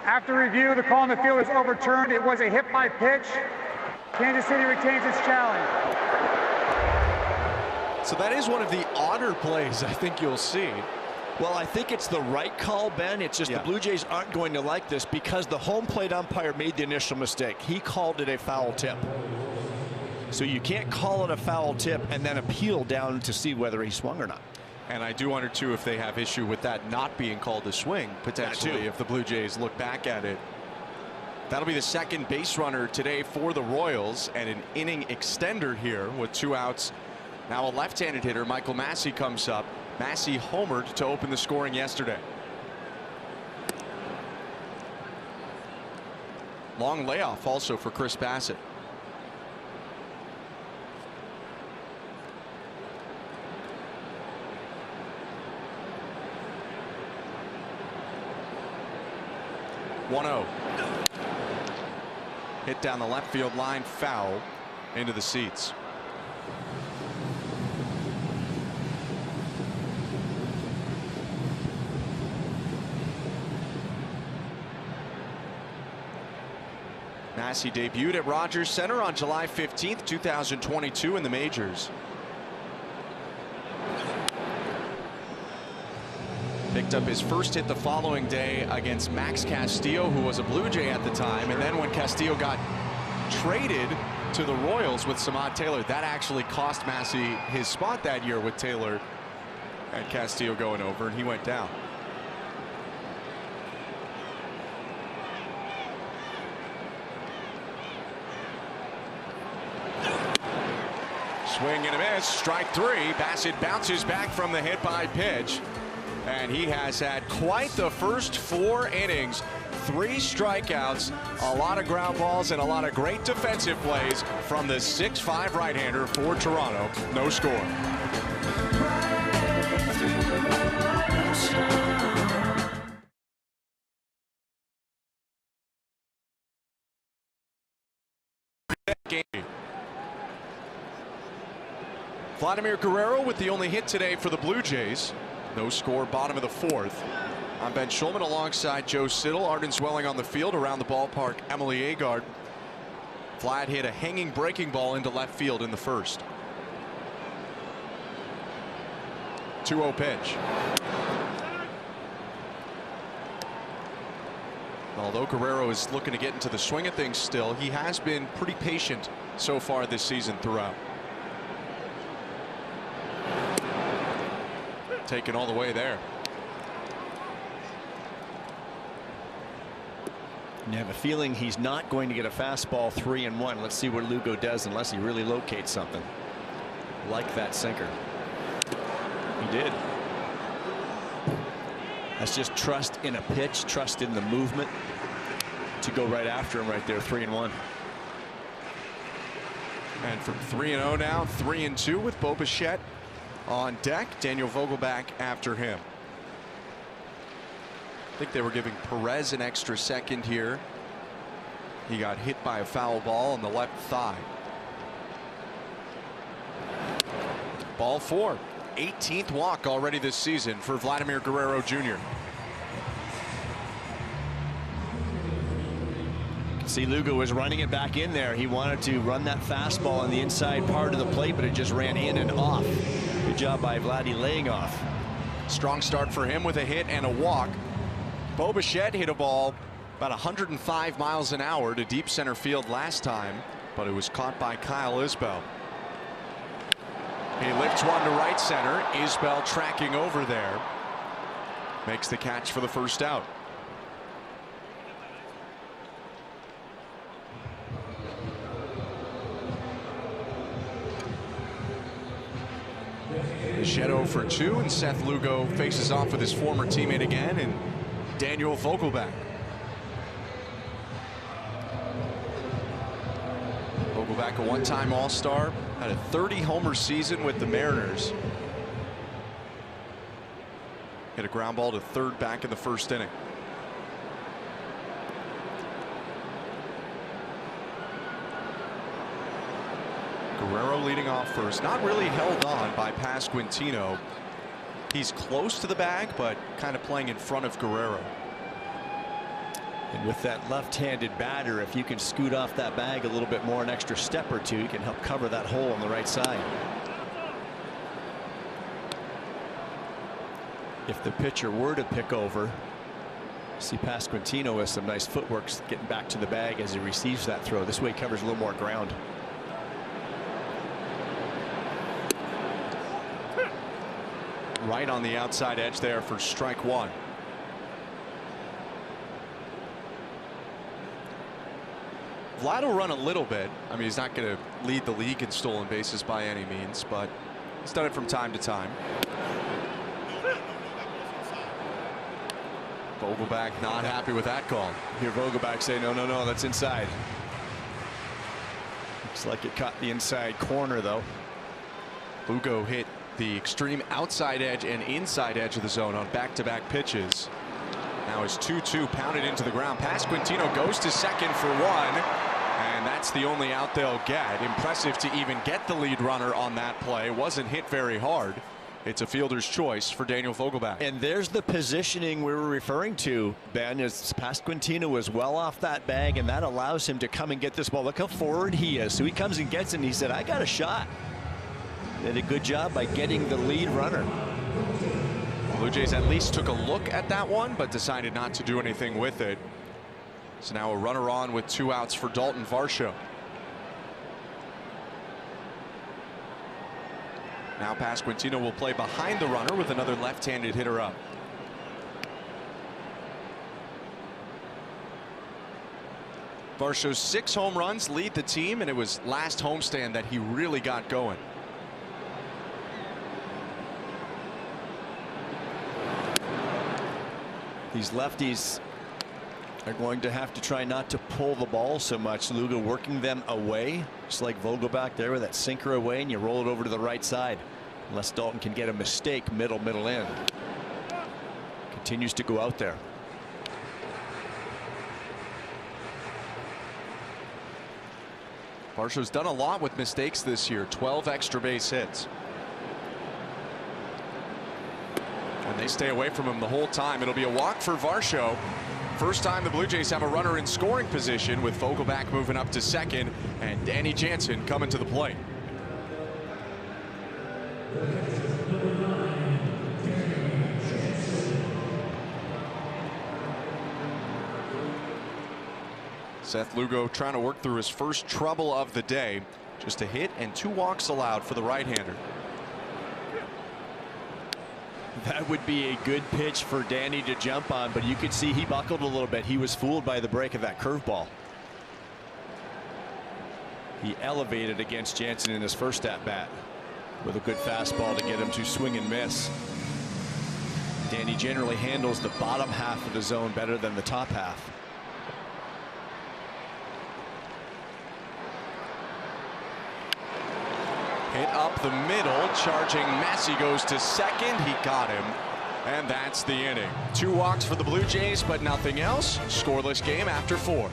After review, the call on the field is overturned. It was a hit by pitch. Kansas City retains its challenge. So that is one of the odder plays I think you'll see. Well, I think it's the right call, Ben. It's just the Blue Jays aren't going to like this because the home plate umpire made the initial mistake. He called it a foul tip. So you can't call it a foul tip and then appeal down to see whether he swung or not. And I do wonder, too, if they have issue with that not being called a swing, potentially, if the Blue Jays look back at it. That'll be the second base runner today for the Royals, and an inning extender here with 2 outs. Now a left-handed hitter, Michael Massey, comes up. Massey homered to open the scoring yesterday. Long layoff also for Chris Bassett. (1-0). Hit down the left field line, foul into the seats. Massey debuted at Rogers Center on July 15th, 2022 in the majors. Picked up his first hit the following day against Max Castillo, who was a Blue Jay at the time. And then when Castillo got traded to the Royals with Samad Taylor, that actually cost Massey his spot that year with Taylor and Castillo going over, and he went down. Swing and a miss, strike 3. Bassett bounces back from the hit by pitch. And he has had quite the first 4 innings. 3 strikeouts, a lot of ground balls, and a lot of great defensive plays from the 6'5" right-hander for Toronto. No score. Vladimir Guerrero with the only hit today for the Blue Jays. No score, bottom of the 4th. I'm Ben Schulman alongside Joe Siddall. Arden Zwelling on the field. Around the ballpark, Emily Agard. Vlad hit a hanging breaking ball into left field in the first. 2-0 pitch. Although Guerrero is looking to get into the swing of things still, he has been pretty patient so far this season throughout. Taken all the way there. You have a feeling he's not going to get a fastball 3-1. Let's see what Lugo does unless he really locates something like that sinker. He did. That's just trust in a pitch, trust in the movement to go right after him right there. 3-1. And from 3-0 now, 3-2 with Bo Bichette on deck. Daniel Vogelback after him. I think they were giving Perez an extra second here. He got hit by a foul ball on the left thigh. Ball 4. 18th walk already this season for Vladimir Guerrero Jr. See, Lugo was running it back in there. He wanted to run that fastball on the inside part of the plate, but it just ran in and off. Good job by Vladdy laying off. Strong start for him with a hit and a walk. Bo Bichette hit a ball about 105 miles an hour to deep center field last time, but it was caught by Kyle Isbell. He lifts one to right center. Isbell tracking over there. Makes the catch for the first out. Bichette for 2, and Seth Lugo faces off with his former teammate again, and Daniel Vogelbach. Vogelbach, a one-time All-Star, had a 30-homer season with the Mariners. Hit a ground ball to third back in the first inning. Guerrero leading off first, not really held on by Pasquantino. He's close to the bag, but kind of playing in front of Guerrero. And with that left-handed batter, if you can scoot off that bag a little bit more, an extra step or two, you can help cover that hole on the right side. If the pitcher were to pick over, see Pasquantino with some nice footwork getting back to the bag as he receives that throw. This way he covers a little more ground. Right on the outside edge there for strike 1. Vlad will run a little bit. I mean, he's not going to lead the league in stolen bases by any means, but he's done it from time to time. Vogelbach not happy with that call. Hear Vogelbach say, no, no, no, that's inside. Looks like it caught the inside corner, though. Lugo hit the extreme outside edge and inside edge of the zone on back-to-back pitches. Now it's 2-2 pounded into the ground. Pasquantino goes to second for 1, and that's the only out they'll get. Impressive to even get the lead runner on that play. Wasn't hit very hard. It's a fielder's choice for Daniel Vogelbach. And there's the positioning we were referring to, Ben, as Pasquantino was well off that bag, and that allows him to come and get this ball. Look how forward he is. So he comes and gets it, and he said, I got a shot. Did a good job by getting the lead runner. Blue Jays at least took a look at that one, but decided not to do anything with it. So now a runner on with 2 outs for Dalton Varsho. Now Pasquantino will play behind the runner with another left-handed hitter up. Varsho's 6 home runs lead the team, and it was last homestand that he really got going. These lefties are going to have to try not to pull the ball so much. Lugo working them away, just like Vogelbach there with that sinker away, and you roll it over to the right side. Unless Dalton can get a mistake middle in. Continues to go out there. Varsho's done a lot with mistakes this year. 12 extra base hits. And they stay away from him the whole time. It'll be a walk for Varsho. First time the Blue Jays have a runner in scoring position, with Vogelbach moving up to second and Danny Jansen coming to the plate. Seth Lugo trying to work through his first trouble of the day. Just a hit and 2 walks allowed for the right-hander. That would be a good pitch for Danny to jump on, but you could see he buckled a little bit. He was fooled by the break of that curveball. He elevated against Jansen in his first at bat with a good fastball to get him to swing and miss. Danny generally handles the bottom half of the zone better than the top half. Hit up the middle, charging Massey goes to second. He got him, and that's the inning. 2 walks for the Blue Jays, but nothing else. Scoreless game after 4.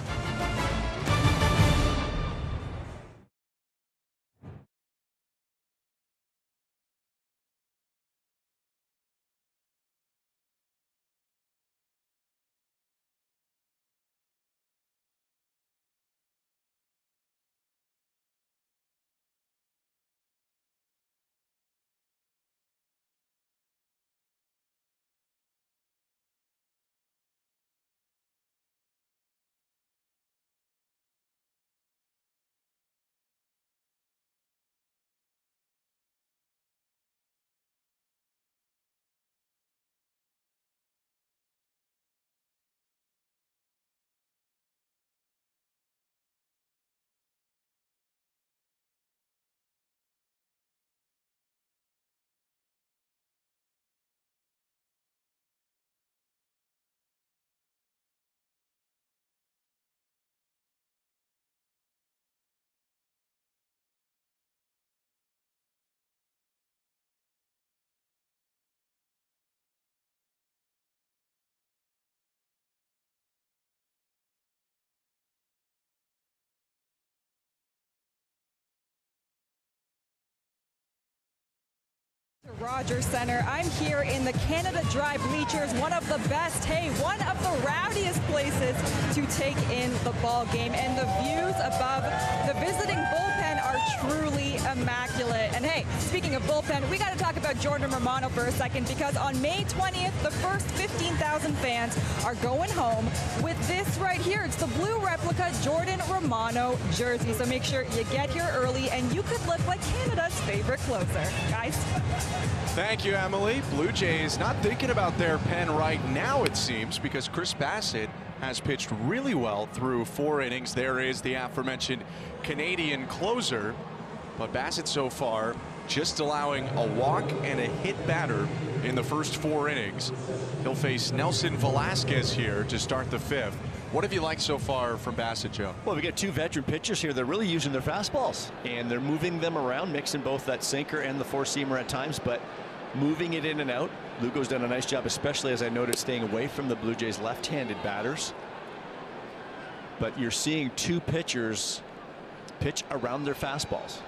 Rogers Center. I'm here in the Canada Dry bleachers, one of the best, hey, one of the rowdiest places to take in the ball game. And the views above the visiting bullpen are truly immaculate. And hey, speaking of bullpen, we got to talk about Jordan Romano for a second, because on May 20th, the first 15,000 fans are going home with this right here. It's the blue replica Jordan Romano jersey. So make sure you get here early and you could look like Canada's favorite closer. Guys. Thank you, Emily. Blue Jays not thinking about their pen right now, it seems, because Chris Bassitt has pitched really well through 4 innings. There is the aforementioned Canadian closer, but Bassitt so far just allowing a walk and a hit batter in the first 4 innings. He'll face Nelson Velasquez here to start the 5th. What have you liked so far from Bassitt, Joe? Well, we got 2 veteran pitchers here. They're really using their fastballs, and they're moving them around, mixing both that sinker and the 4-seamer at times, but moving it in and out. Lugo's done a nice job, especially, as I noted, staying away from the Blue Jays' left-handed batters. But you're seeing 2 pitchers pitch around their fastballs.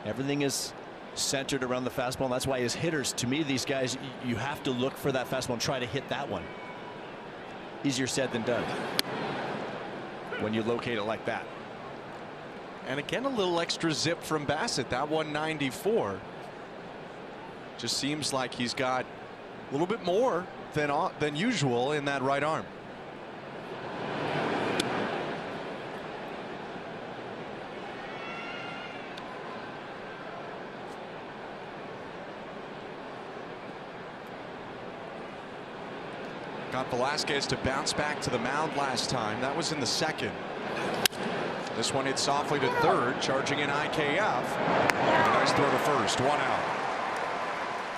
Everything is centered around the fastball, and that's why as hitters, to me, these guys, you have to look for that fastball and try to hit that one. Easier said than done when you locate it like that. And again, a little extra zip from Bassitt. That 194 just seems like he's got a little bit more than usual in that right arm. Got Velasquez to bounce back to the mound last time. That was in the 2nd. This one hit softly to 3rd, charging in IKF. Nice throw to 1st, 1 out.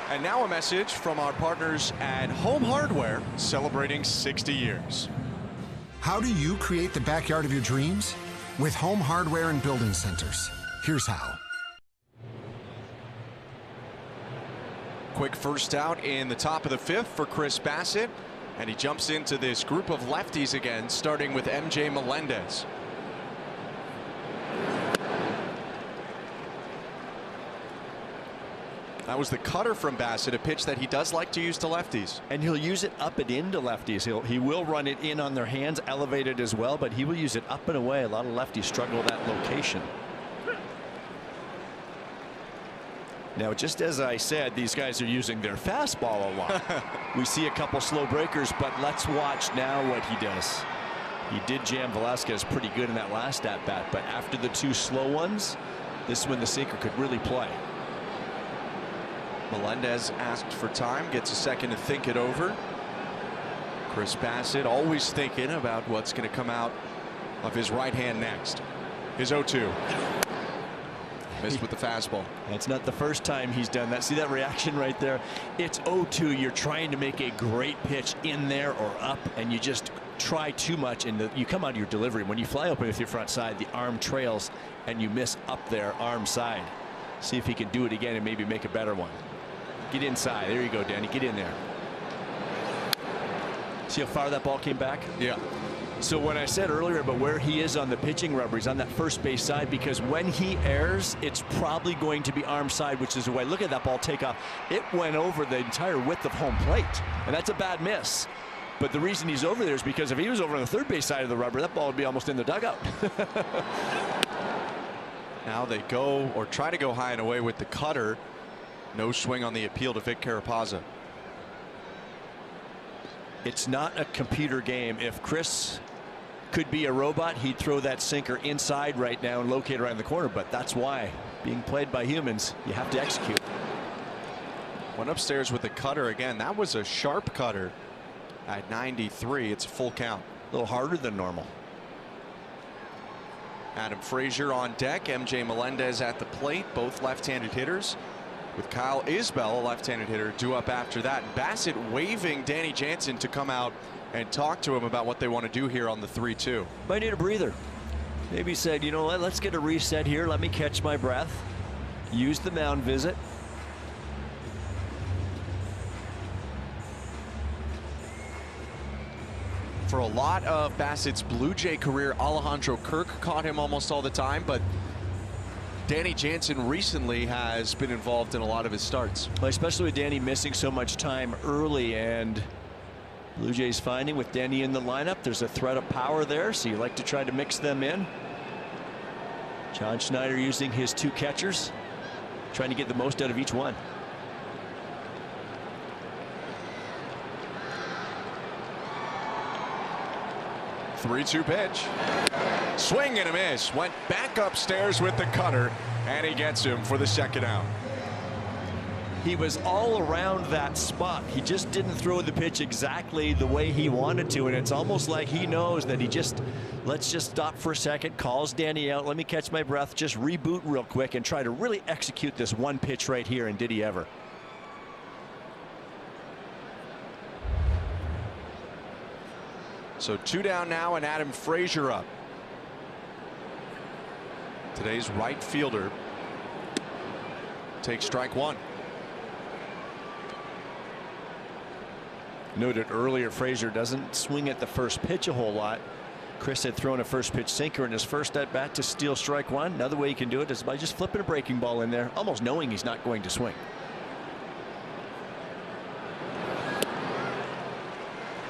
And now a message from our partners at Home Hardware, celebrating 60 years. How do you create the backyard of your dreams? With Home Hardware and Building Centers. Here's how. Quick first out in the top of the 5th for Chris Bassitt. And he jumps into this group of lefties again, starting with MJ Melendez. That was the cutter from Bassitt, a pitch that he does like to use to lefties. And he'll use it up and into lefties. He will run it in on their hands, elevated as well, but he will use it up and away. A lot of lefties struggle with that location. Now, just as I said, these guys are using their fastball a lot. We see a couple slow breakers, but let's watch now what he does. He did jam Velasquez pretty good in that last at-bat, but after the 2 slow ones, this is when the sinker could really play. Melendez asked for time, gets a second to think it over. Chris Bassitt always thinking about what's going to come out of his right hand next. His 0-2. Missed with the fastball. It's not the first time he's done that. See that reaction right there? It's 0-2. You're trying to make a great pitch in there or up, and you just try too much, and you come out of your delivery. When you fly open with your front side, the arm trails, and you miss up there, arm side. See if he can do it again and maybe make a better one. Get inside. There you go, Danny. Get in there. See how far that ball came back? Yeah. So when I said earlier about where he is on the pitching rubber, he's on that first base side, because when he airs, it's probably going to be arm side, which is the way. Look at that ball take off. It went over the entire width of home plate, and that's a bad miss. But the reason he's over there is because if he was over on the third base side of the rubber, that ball would be almost in the dugout. Now they go, or try to go high and away with the cutter. No swing on the appeal to Vic Carapazza. It's not a computer game. If Chris could be a robot, he'd throw that sinker inside right now and locate around the corner, but that's why, being played by humans, you have to execute. Went upstairs with the cutter again. That was a sharp cutter at 93. It's a full count. A little harder than normal. Adam Frazier on deck, MJ Melendez at the plate, both left-handed hitters, with Kyle Isbell, a left-handed hitter, due up after that. Bassitt waving Danny Jansen to come out and talk to him about what they want to do here on the 3-2. Might need a breather. Maybe said, you know what, let's get a reset here. Let me catch my breath. Use the mound visit. For a lot of Bassitt's Blue Jay career, Alejandro Kirk caught him almost all the time, but Danny Jansen recently has been involved in a lot of his starts. Well, especially with Danny missing so much time early, and Blue Jays finding with Danny in the lineup, there's a threat of power there, so you like to try to mix them in. John Schneider using his 2 catchers, trying to get the most out of each one. Three-two pitch. Swing and a miss. Went back upstairs with the cutter, and he gets him for the second out. He was all around that spot. He just didn't throw the pitch exactly the way he wanted to, and it's almost like he knows that let's just stop for a second, calls Danny out, let me catch my breath, just reboot real quick and try to really execute this one pitch right here, and did he ever. So 2 down now, and Adam Frazier up. Today's right fielder takes strike 1. Noted earlier, Frazier doesn't swing at the first pitch a whole lot. Chris had thrown a first pitch sinker in his first at bat to steal strike 1. Another way he can do it is by just flipping a breaking ball in there, almost knowing he's not going to swing.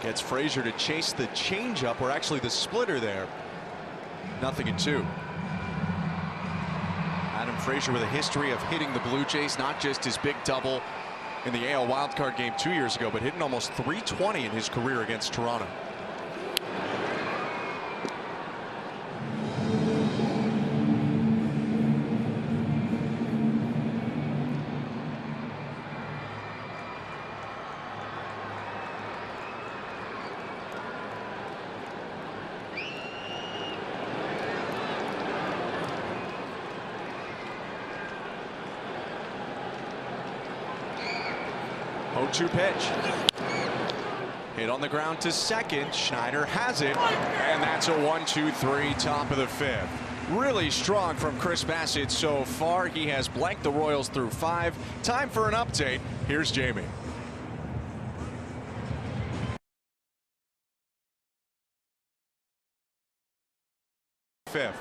Gets Frazier to chase the changeup, or actually the splitter there. 0-2. Adam Frazier with a history of hitting the Blue Jays, not just his big double in the AL wildcard game 2 years ago, but hitting almost .320 in his career against Toronto. Oh-2 pitch. Hit on the ground to second. Schneider has it, and that's a 1-2-3, top of the 5th. Really strong from Chris Bassitt so far. He has blanked the Royals through 5. Time for an update. Here's Jamie. Fifth.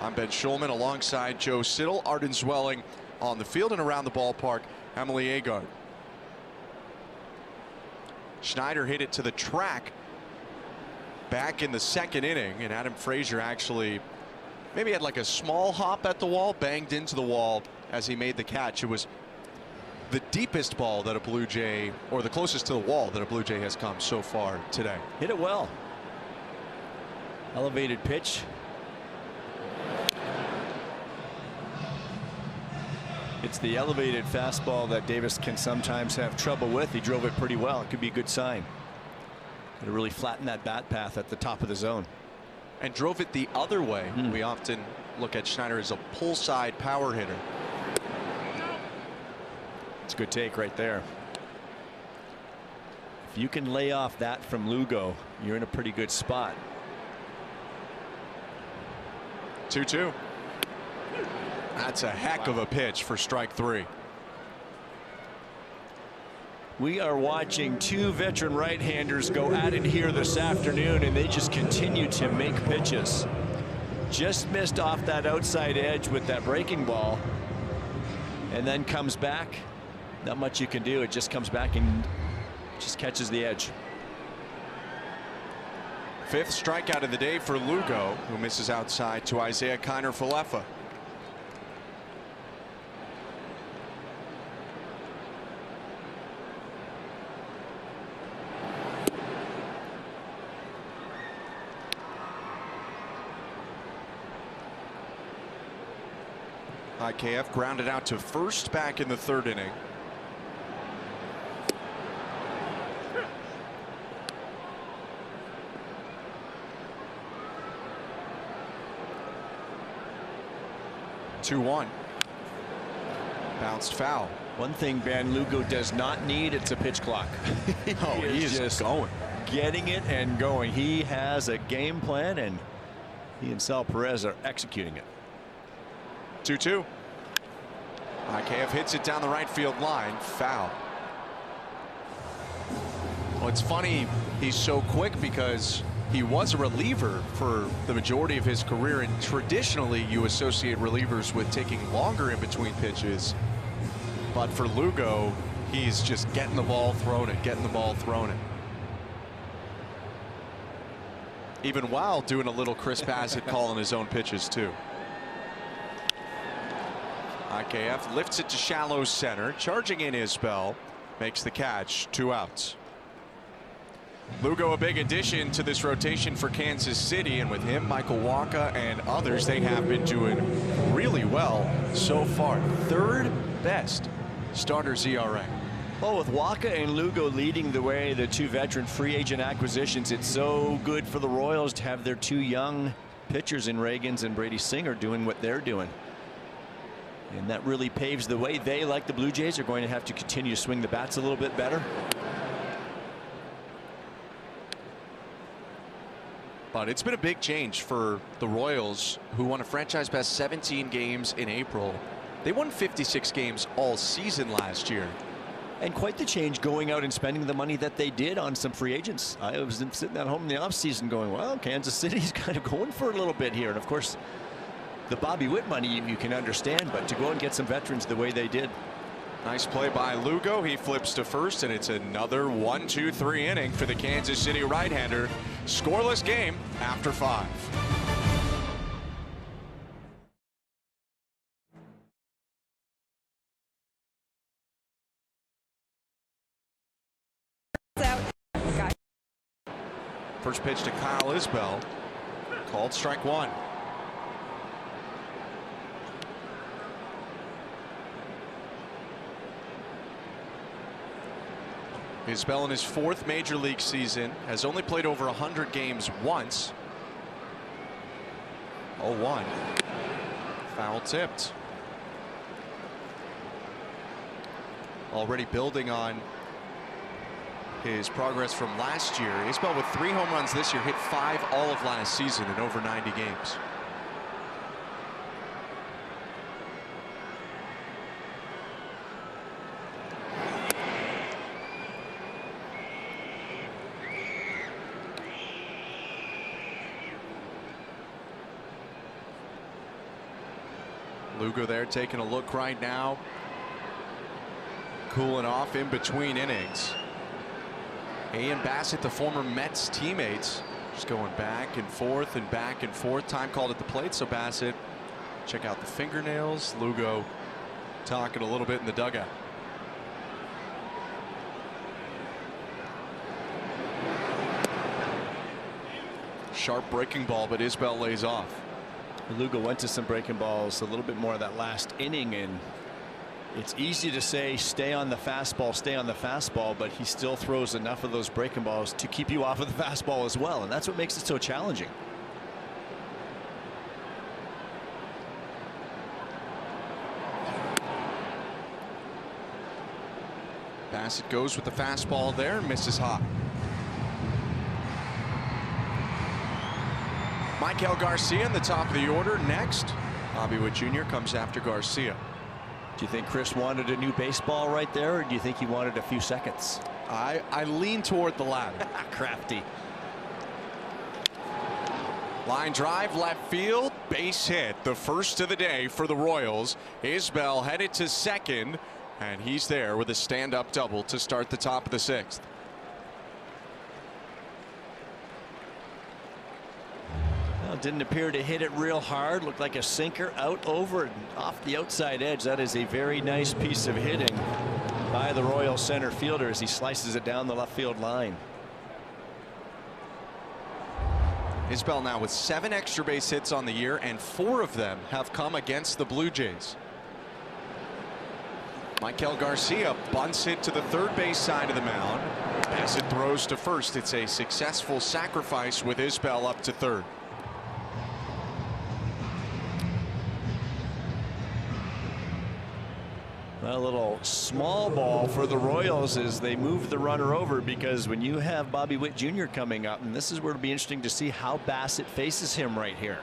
I'm Ben Schulman alongside Joe Siddall, Arden Zwelling on the field, and around the ballpark, Emily Agard. Schneider hit it to the track back in the 2nd inning, and Adam Frazier actually maybe had like a small hop at the wall, banged into the wall as he made the catch. It was the deepest ball that a Blue Jay, or the closest to the wall that a Blue Jay has come so far today. Hit it well. Elevated pitch. It's the elevated fastball that Davis can sometimes have trouble with. He drove it pretty well. It could be a good sign. To really flatten that bat path at the top of the zone. And drove it the other way. We often look at Schneider as a pull side power hitter. It's a good take right there. If you can lay off that from Lugo, you're in a pretty good spot. 2-2. That's a heck of a pitch for strike 3. We are watching 2 veteran right-handers go at it here this afternoon, and they just continue to make pitches. Just missed off that outside edge with that breaking ball, and then comes back. Not much you can do. It just comes back and just catches the edge. 5th strikeout of the day for Lugo, who misses outside to Isaiah Kiner-Falefa. IKF grounded out to first back in the 3rd inning. Two-one. Bounced foul. One thing Ben, Lugo does not need, it's a pitch clock. He is just going. Getting it and going. He has a game plan, and he and Sal Perez are executing it. 2-2. IKF hits it down the right field line. Foul. Well, it's funny he's so quick because He was a reliever for the majority of his career, and traditionally you associate relievers with taking longer in between pitches. But for Lugo, he's just getting the ball, throwing it, getting the ball, throwing it. Even while doing a little Chris Bassett calling his own pitches too. IKF lifts it to shallow center. Charging in Isbell. Makes the catch. 2 outs. Lugo a big addition to this rotation for Kansas City, and with him, Michael Wacha and others, they have been doing really well so far. 3rd best starters ERA. Well, with Wacha and Lugo leading the way, the 2 veteran free agent acquisitions, it's so good for the Royals to have their 2 young pitchers in Reagans and Brady Singer doing what they're doing. And that really paves the way. They, like the Blue Jays, are going to have to continue to swing the bats a little bit better. But it's been a big change for the Royals, who won a franchise best 17 games in April. They won 56 games all season last year. And quite the change going out and spending the money that they did on some free agents. I was sitting at home in the offseason going, well, Kansas City's kind of going for a little bit here. And of course, the Bobby Witt money you can understand, but to go and get some veterans the way they did. Nice play by Lugo. He flips to first, and it's another 1-2-3 inning for the Kansas City right-hander. Scoreless game after 5. First pitch to Kyle Isbell. Called strike 1. Isbell in his 4th major league season has only played over 100 games once. 0-1. Foul tipped. Already building on his progress from last year. Isbell with 3 home runs this year, hit 5 all of last season in over 90 games. Lugo there taking a look right now. Cooling off in between innings. And Bassett, the former Mets teammates, just going back and forth and back and forth. Time called at the plate, so Bassett, check out the fingernails. Lugo talking a little bit in the dugout. Sharp breaking ball, but Isbell lays off. Lugo went to some breaking balls a little bit more of that last inning, and it's easy to say stay on the fastball, but he still throws enough of those breaking balls to keep you off of the fastball as well, and that's what makes it so challenging. Bassett goes with the fastball there, misses high. Michael Garcia in the top of the order next. Bobby Witt Jr. comes after Garcia. Do you think Chris wanted a new baseball right there, or do you think he wanted a few seconds? I lean toward the latter. Crafty. Line drive left field, base hit, the first of the day for the Royals. Isbell headed to second, and he's there with a stand-up double to start the top of the 6th. Well, didn't appear to hit it real hard. Looked like a sinker out over and off the outside edge. That is a very nice piece of hitting by the Royal center fielder as he slices it down the left field line. Isbell now with 7 extra base hits on the year, and 4 of them have come against the Blue Jays. Michael Garcia bunts it to the third base side of the mound. Bassett throws to first. It's a successful sacrifice with Isbell up to third. A little small ball for the Royals as they move the runner over, because when you have Bobby Witt Jr. coming up, and this is where it'll be interesting to see how Bassett faces him right here.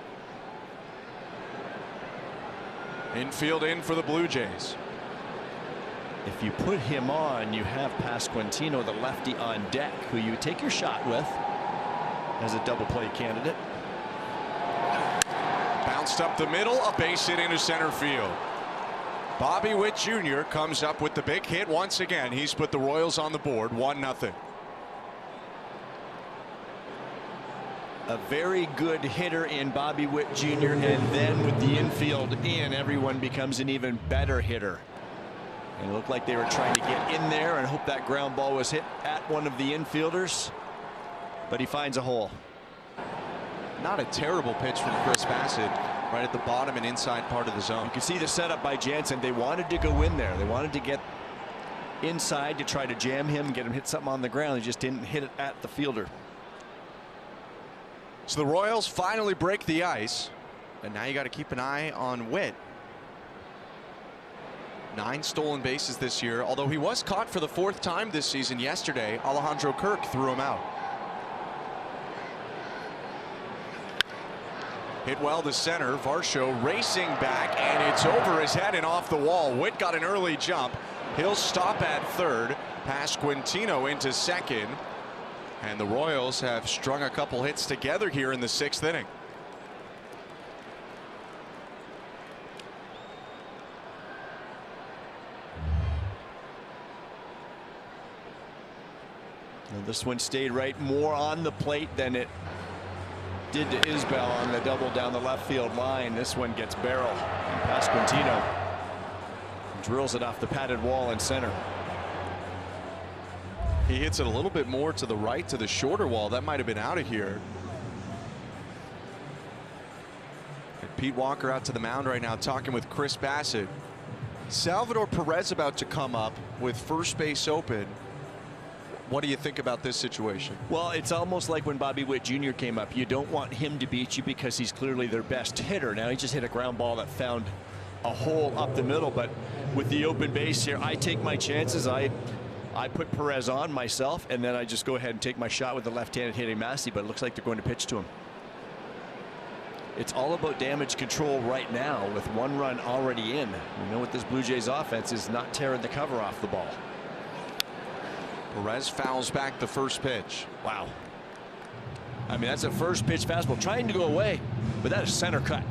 Infield in for the Blue Jays. If you put him on, you have Pasquantino, the lefty, on deck, who you take your shot with. as a double play candidate. Bounced up the middle, a base hit into center field. Bobby Witt Jr. comes up with the big hit once again. He's put the Royals on the board, 1-0. A very good hitter in Bobby Witt Jr. and then with the infield in, everyone becomes an even better hitter. And it looked like they were trying to get in there and hope that ground ball was hit at one of the infielders, but he finds a hole. Not a terrible pitch from Chris Bassett, right at the bottom and inside part of the zone. You can see the setup by Jansen. They wanted to go in there. They wanted to get inside to try to jam him, get him hit something on the ground. They just didn't hit it at the fielder. So the Royals finally break the ice, and now you got to keep an eye on Witt. 9 stolen bases this year, although he was caught for the 4th time this season. Yesterday, Alejandro Kirk threw him out. Hit well to center. Varsho racing back, and it's over his head and off the wall. Witt got an early jump. He'll stop at third, pass Quintino into second. And the Royals have strung a couple hits together here in the 6th inning. And this one stayed right more on the plate than it did to Isbell on the double down the left field line. This one gets barrel and past Quintino. Drills it off the padded wall in center. He hits it a little bit more to the right, to the shorter wall. That might have been out of here. And Pete Walker out to the mound right now talking with Chris Bassett. Salvador Perez about to come up with first base open. What do you think about this situation? Well, it's almost like when Bobby Witt Jr. came up. You don't want him to beat you because he's clearly their best hitter. Now he just hit a ground ball that found a hole up the middle, but with the open base here, I take my chances. I put Perez on myself, and then I just go ahead and take my shot with the left-handed hitting Massey, but it looks like they're going to pitch to him. It's all about damage control right now with 1 run already in. We know what this Blue Jays offense is, not tearing the cover off the ball. Perez fouls back the first pitch. Wow. I mean, that's a first pitch fastball trying to go away, but that is center cut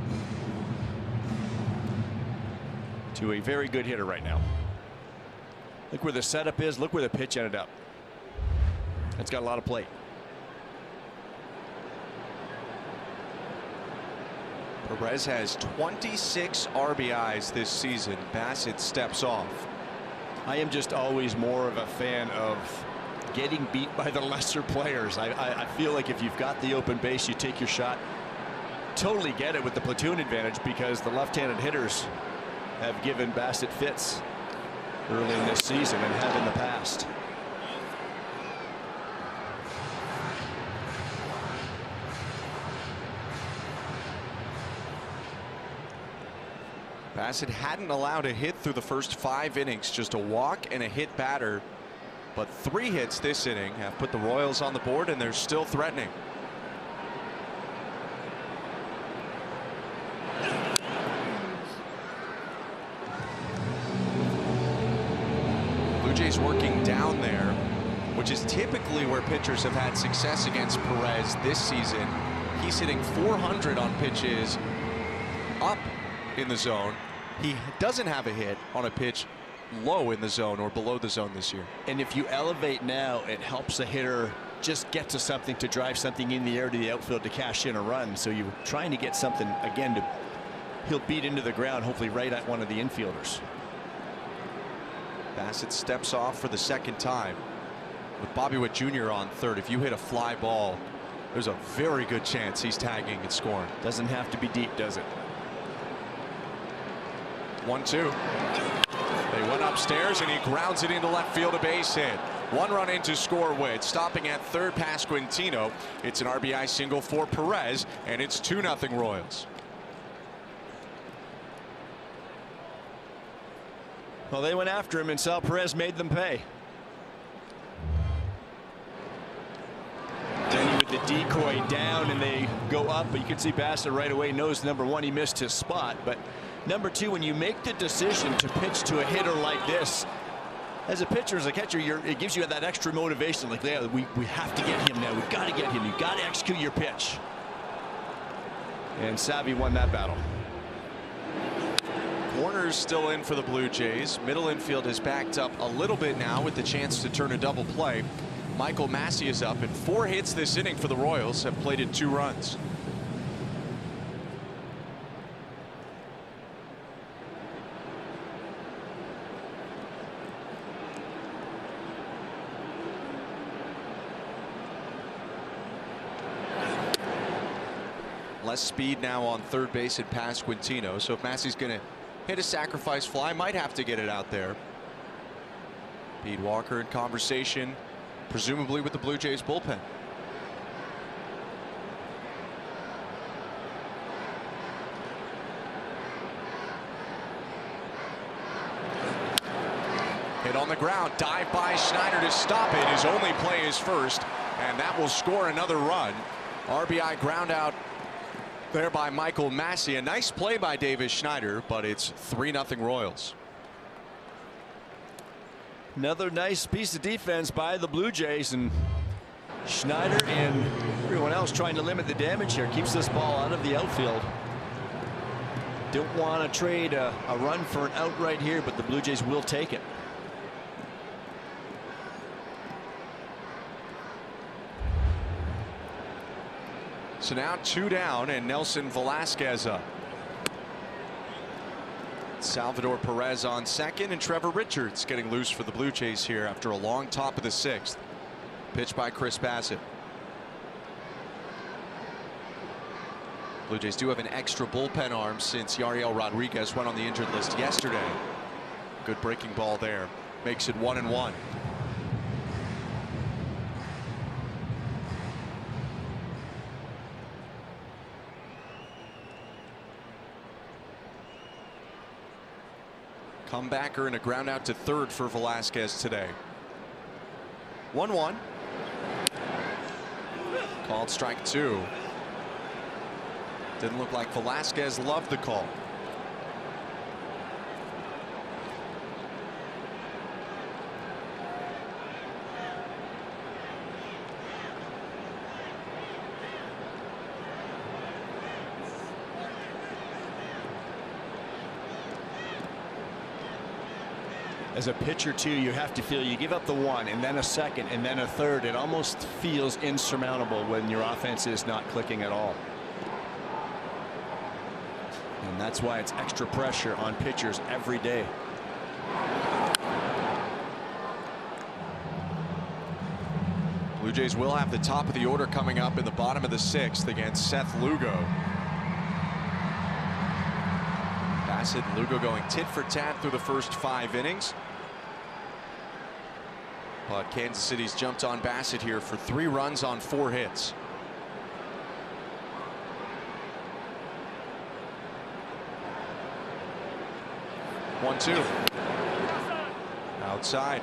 to a very good hitter right now. Look where the setup is. Look where the pitch ended up. It's got a lot of plate. Perez has 26 RBIs this season. Bassett steps off. I am just always more of a fan of getting beat by the lesser players. I feel like if you've got the open base, you take your shot. Totally get it with the platoon advantage because the left-handed hitters have given Bassett fits early in this season and have in the past. Bassett hadn't allowed a hit through the first 5 innings, just a walk and a hit batter. But 3 hits this inning have put the Royals on the board, and they're still threatening. Blue Jays working down there, which is typically where pitchers have had success against Perez this season. He's hitting .400 on pitches up in the zone. He doesn't have a hit on a pitch low in the zone or below the zone this year. And if you elevate now, it helps a hitter just get to something, to drive something in the air to the outfield to cash in a run. So you're trying to get something again to he'll beat into the ground, hopefully right at one of the infielders. Bassett steps off for the 2nd time with Bobby Witt Jr. on third. If you hit a fly ball, there's a very good chance he's tagging and scoring. Doesn't have to be deep, does it? 1-2. They went upstairs and he grounds it into left field, a base hit. 1 run in to score Witt. Stopping at third past Quintino. It's an RBI single for Perez, and it's 2-0 Royals. Well, they went after him and Sal Perez made them pay. Denny with the decoy down and they go up, but you can see Bassett right away knows number 1 he missed his spot, but number 2, when you make the decision to pitch to a hitter like this, As a pitcher, as a catcher, it gives you that extra motivation. Like, yeah, we have to get him now. We've got to get him. You've got to execute your pitch. And Savvy won that battle. Warner's still in for the Blue Jays. Middle infield has backed up a little bit now with the chance to turn a double play. Michael Massey is up, and 4 hits this inning for the Royals, have plated 2 runs. Less speed now on third base at Pasquantino, so if Massey's going to hit a sacrifice fly, might have to get it out there. Pete Walker in conversation, presumably with the Blue Jays bullpen. Hit on the ground, dive by Schneider to stop it. His only play is first, and that will score another run. RBI ground out there by Michael Massey. A nice play by Davis Schneider, but it's 3-0 Royals. Another nice piece of defense by the Blue Jays, and Schneider and everyone else trying to limit the damage here. Keeps this ball out of the outfield. Don't want to trade a run for an out right here, but the Blue Jays will take it. So now 2 down, and Nelson Velasquez up. Salvador Perez on second, and Trevor Richards getting loose for the Blue Jays here after a long top of the 6th. Pitch by Chris Bassett. Blue Jays do have an extra bullpen arm since Yariel Rodriguez went on the injured list yesterday. Good breaking ball there. Makes it 1-1. Comebacker and a ground out to third for Velasquez today. 1-1. Called strike 2. Didn't look like Velasquez loved the call. As a pitcher too, you have to feel you give up the 1 and then a second and then a third. It almost feels insurmountable when your offense is not clicking at all. And that's why it's extra pressure on pitchers every day. Blue Jays will have the top of the order coming up in the bottom of the 6th against Seth Lugo. Bassett and Lugo going tit for tat through the first 5 innings. But Kansas City's jumped on Bassett here for 3 runs on 4 hits. One, 2. Outside.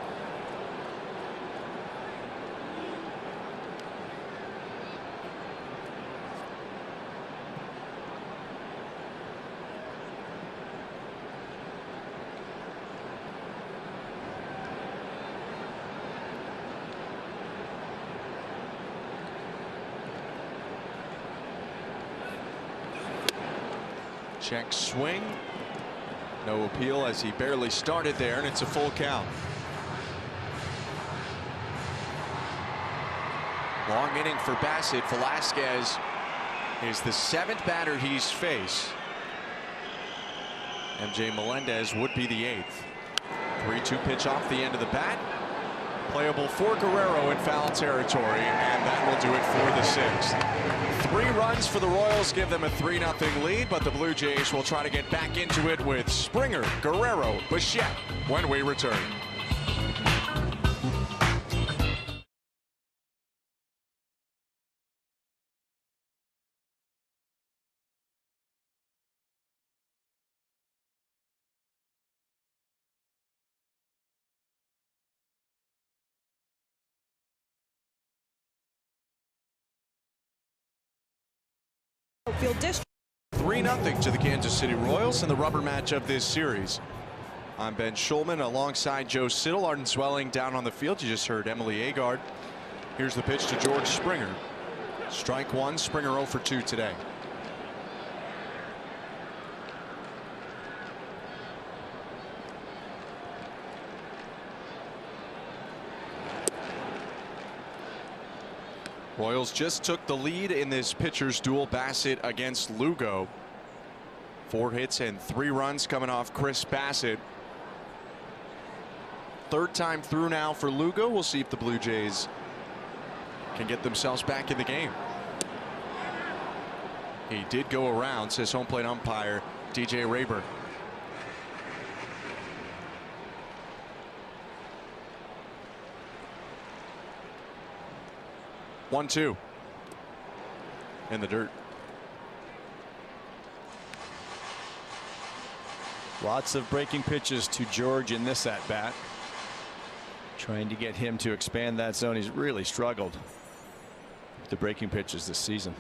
Check swing. No appeal as he barely started there, and it's a full count. Long inning for Bassett. Velasquez is the 7th batter he's faced. MJ Melendez would be the 8th. 3-2 pitch off the end of the bat. Playable for Guerrero in foul territory, and that will do it for the 6th. 3 runs for the Royals give them a 3-0 lead, but the Blue Jays will try to get back into it with Springer, Guerrero, Bichette when we return. Field district. 3-0 to the Kansas City Royals in the rubber match of this series. I'm Ben Schulman alongside Joe Siddall. Arden Swelling down on the field. You just heard Emily Agard. Here's the pitch to George Springer. Strike one. Springer 0 for 2 today. Royals just took the lead in this pitcher's duel. Bassett against Lugo. 4 hits and 3 runs coming off Chris Bassett. Third time through now for Lugo. We'll see if the Blue Jays can get themselves back in the game. He did go around, says home plate umpire DJ Rayburn. One, two in the dirt. Lots of breaking pitches to George in this at bat. Trying to get him to expand that zone. He's really struggled with the breaking pitches this season.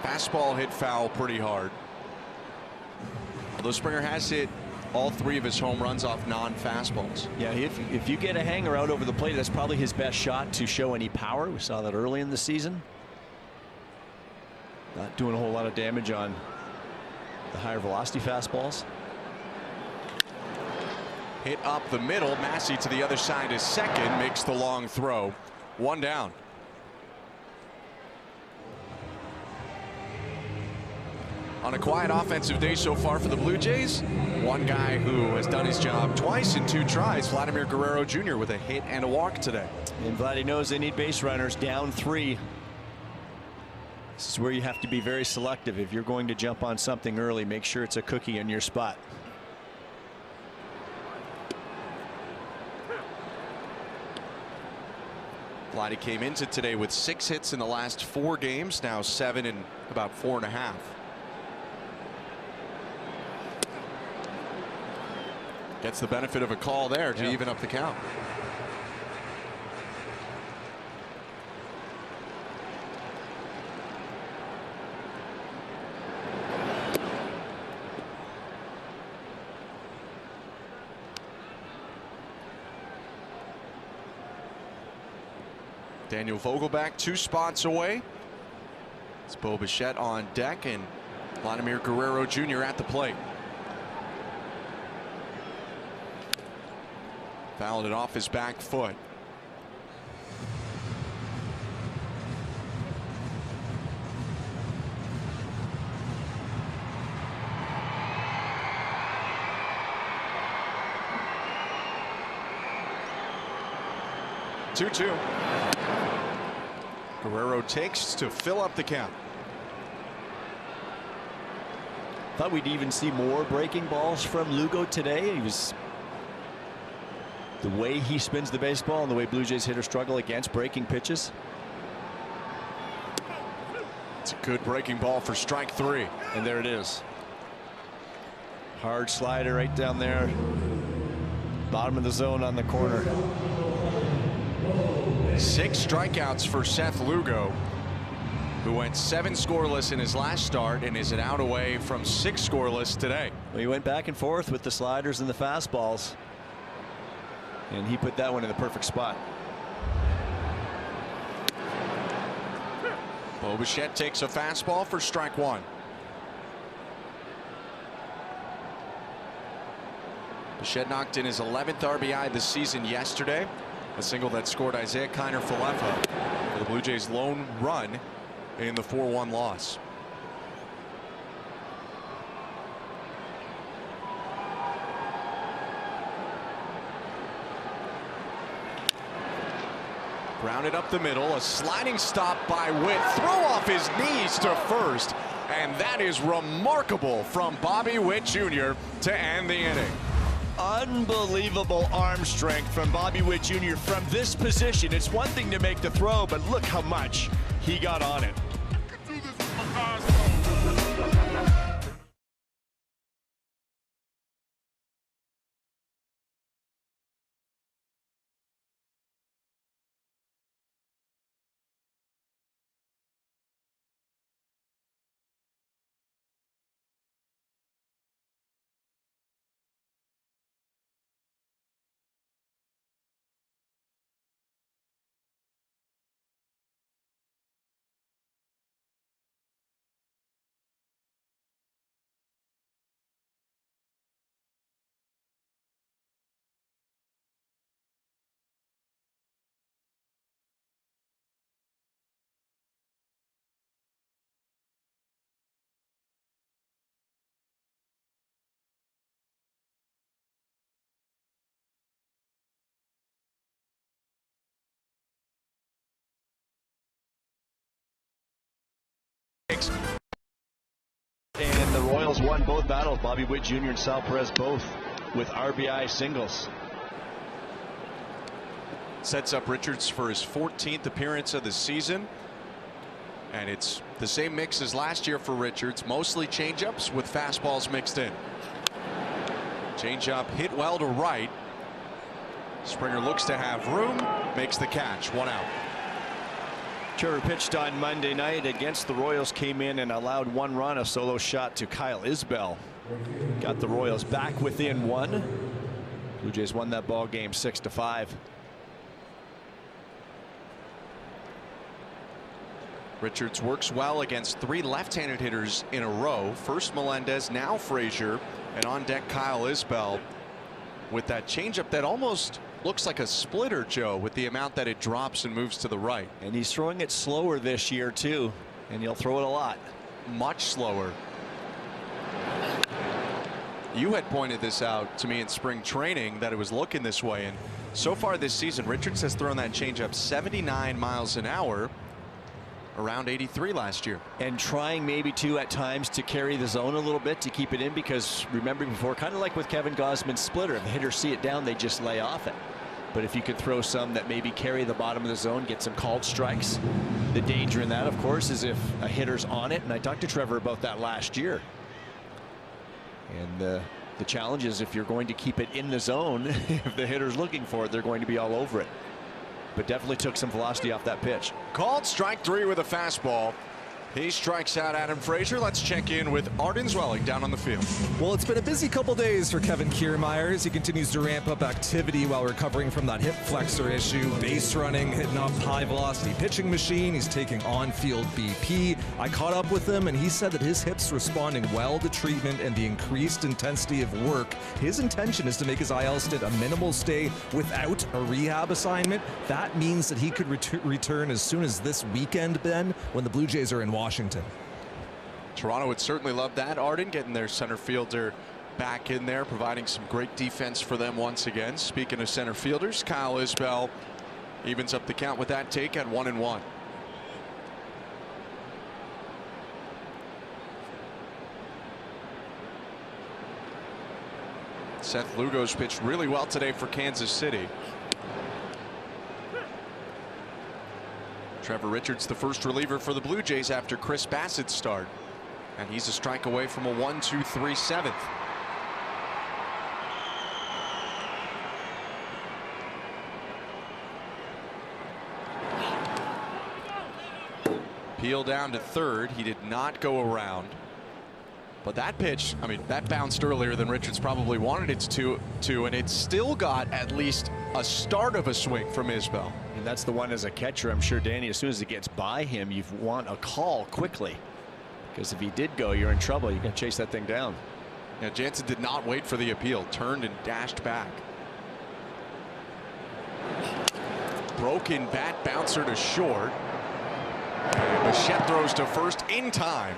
Fastball hit foul pretty hard. Although Springer has hit all 3 of his home runs off non-fastballs. Yeah, if you get a hanger out over the plate, that's probably his best shot to show any power. We saw that early in the season. Not doing a whole lot of damage on the higher velocity fastballs. Hit up the middle. Massey to the other side is second. Makes the long throw. 1 down. On a quiet offensive day so far for the Blue Jays, one guy who has done his job twice in 2 tries, Vladimir Guerrero Jr. with a hit and a walk today. And Vladdy knows they need base runners. Down 3. This is where you have to be very selective. If you're going to jump on something early, make sure it's a cookie in your spot. Vladdy came into today with 6 hits in the last 4 games, now 7 in about 4.5. Gets the benefit of a call there to even up the count. Daniel Vogelback 2 spots away. It's Bo Bichette on deck and Vladimir Guerrero Jr. at the plate. Fouled it off his back foot. Two. Guerrero takes to fill up the count. Thought we'd even see more breaking balls from Lugo today. The way he spins the baseball and the way Blue Jays hitters struggle against breaking pitches. It's a good breaking ball for strike 3. And there it is. Hard slider right down there. Bottom of the zone on the corner. 6 strikeouts for Seth Lugo, who went 7 scoreless in his last start and is an out away from 6 scoreless today. Well, he went back and forth with the sliders and the fastballs, and he put that one in the perfect spot. Bo Bichette takes a fastball for strike 1. Bichette knocked in his 11th RBI this season yesterday. A single that scored Isaiah Kiner-Falefa for the Blue Jays' lone run in the 4-1 loss. Grounded up the middle, a sliding stop by Witt, throw off his knees to first, and that is remarkable from Bobby Witt Jr. to end the inning. Unbelievable arm strength from Bobby Witt Jr. from this position. It's one thing to make the throw, but look how much he got on it. And the Royals won both battles. Bobby Witt Jr. and Sal Perez both with RBI singles. Sets up Richards for his 14th appearance of the season. And it's the same mix as last year for Richards, mostly changeups with fastballs mixed in. Changeup hit well to right. Springer looks to have room, makes the catch, 1 out. Trevor pitched on Monday night against the Royals, came in and allowed 1 run, a solo shot to Kyle Isbell. Got the Royals back within 1. Blue Jays won that ball game 6-5. Richards works well against 3 left-handed hitters in a row. First Melendez, now Frazier, and on deck Kyle Isbell with that changeup that almost looks like a splitter, Joe, with the amount that it drops and moves to the right. And he's throwing it slower this year too, and he'll throw it a lot. Much slower. You had pointed this out to me in spring training that it was looking this way, and so far this season Richards has thrown that changeup 79 miles an hour, around 83 last year. And trying maybe at times to carry the zone a little bit to keep it in, because remember before, kind of like with Kevin Gausman's splitter, if the hitters see it down, they just lay off it. But if you could throw some that maybe carry the bottom of the zone, get some called strikes. The danger in that, of course, is if a hitter's on it, and I talked to Trevor about that last year. And the challenge is if you're going to keep it in the zone, if the hitter's looking for it, they're going to be all over it. But definitely took some velocity off that pitch. Called strike 3 with a fastball. He strikes out Adam Frazier. Let's check in with Arden Zwelling down on the field. Well, it's been a busy couple days for Kevin Kiermaier as he continues to ramp up activity while recovering from that hip flexor issue. Base running, hitting off high velocity pitching machine. He's taking on-field BP. I caught up with him and he said that his hip's responding well to treatment and the increased intensity of work. His intention is to make his IL stint a minimal stay without a rehab assignment. That means that he could return as soon as this weekend, Ben, when the Blue Jays are in Washington. Toronto would certainly love that. Arden getting their center fielder back in there, providing some great defense for them once again. Speaking of center fielders, Kyle Isbell evens up the count with that take at 1-1. Seth Lugo's pitched really well today for Kansas City. Trevor Richards, the first reliever for the Blue Jays after Chris Bassett's start. And he's a strike away from a 1-2-3 7th. Peel down to third. He did not go around. But that pitch, I mean, that bounced earlier than Richards probably wanted it to, and it still got at least a start of a swing from Isbell. And that's the one as a catcher. I'm sure, Danny, as soon as it gets by him, you want a call quickly. Because if he did go, you're in trouble. You can chase that thing down. Yeah, Jansen did not wait for the appeal. Turned and dashed back. Broken bat bouncer to short. And Bichette throws to first in time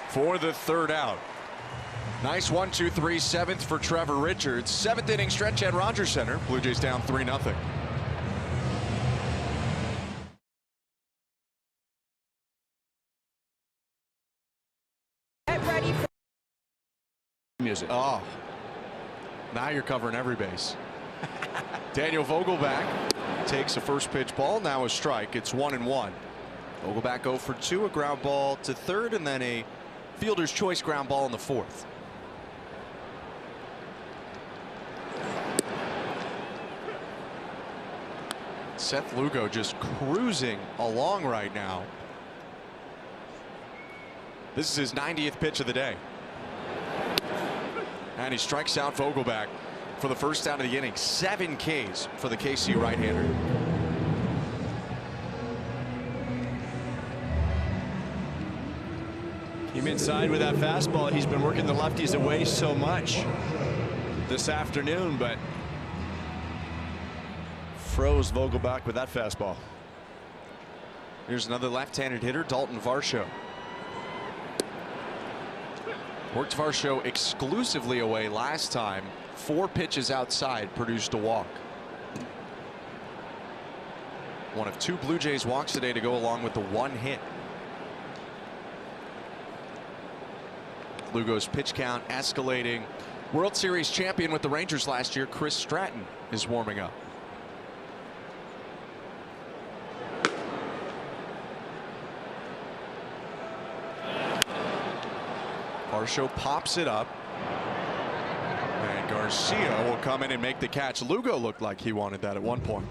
for the 3rd out. Nice 1-2-3 7th for Trevor Richards. 7th inning stretch at Rogers Center. Blue Jays down 3-0. Get ready for Music. Oh, now you're covering every base. Daniel Vogelback takes a first pitch ball, now a strike. It's 1-1. Vogelback 0 for 2, a ground ball to third, and then a fielder's choice ground ball in the 4th. Seth Lugo just cruising along right now. This is his 90th pitch of the day. And he strikes out Vogelback for the first out of the inning. 7 Ks for the KC right-hander. Came inside with that fastball. He's been working the lefties away so much this afternoon, but froze Vogelback with that fastball. Here's another left-handed hitter, Dalton Varsho. Worked Varsho exclusively away last time. 4 pitches outside, produced a walk. One of 2 Blue Jays walks today to go along with the 1 hit. Lugo's pitch count escalating. World Series champion with the Rangers last year, Chris Stratton, is warming up. Varsho pops it up. And Garcia will come in and make the catch. Lugo looked like he wanted that at one point.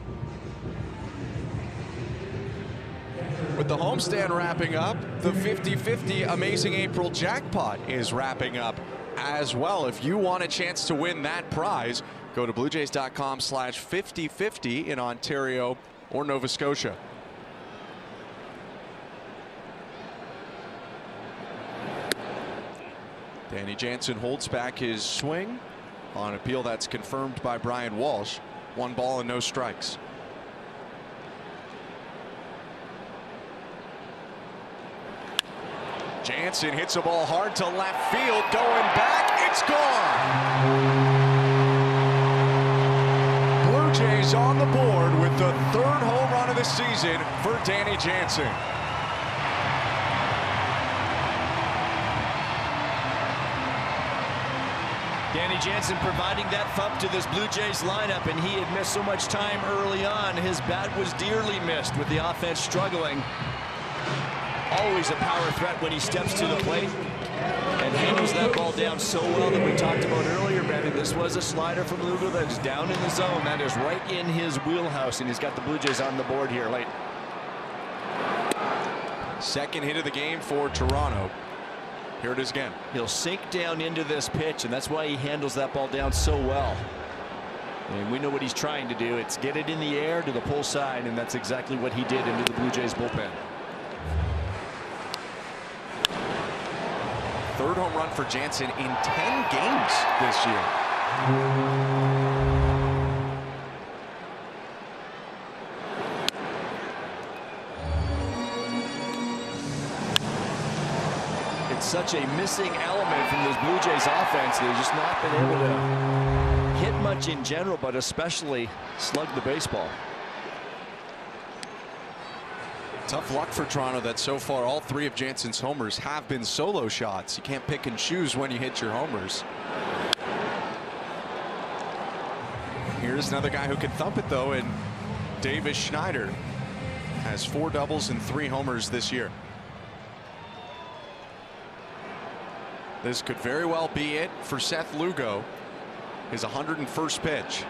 With the homestand wrapping up, the 50-50 Amazing April jackpot is wrapping up as well. If you want a chance to win that prize, go to bluejays.com/5050 in Ontario or Nova Scotia. Danny Jansen holds back his swing on appeal. That's confirmed by Brian Walsh. 1 ball and no strikes. Jansen hits a ball hard to left field, going back, it's gone. Blue Jays on the board with the 3rd home run of the season for Danny Jansen. Danny Jansen providing that thump to this Blue Jays lineup, and he had missed so much time early on. His bat was dearly missed with the offense struggling. Always a power threat when he steps to the plate and handles that ball down so well that we talked about earlier, Brandon. This was a slider from Lugo that is down in the zone. That is right in his wheelhouse, and he's got the Blue Jays on the board here late. Second hit of the game for Toronto. Here it is again. He'll sink down into this pitch, and that's why he handles that ball down so well. And we know what he's trying to do. It's get it in the air to the pull side, and that's exactly what he did into the Blue Jays bullpen. 3rd home run for Jansen in 10 games this year. It's such a missing element from this Blue Jays offense. They've just not been able to hit much in general, but especially slug the baseball. Tough luck for Toronto that so far all 3 of Jansen's homers have been solo shots. You can't pick and choose when you hit your homers. Here's another guy who can thump it though, and Davis Schneider has 4 doubles and 3 homers this year. This could very well be it for Seth Lugo. His 101st pitch.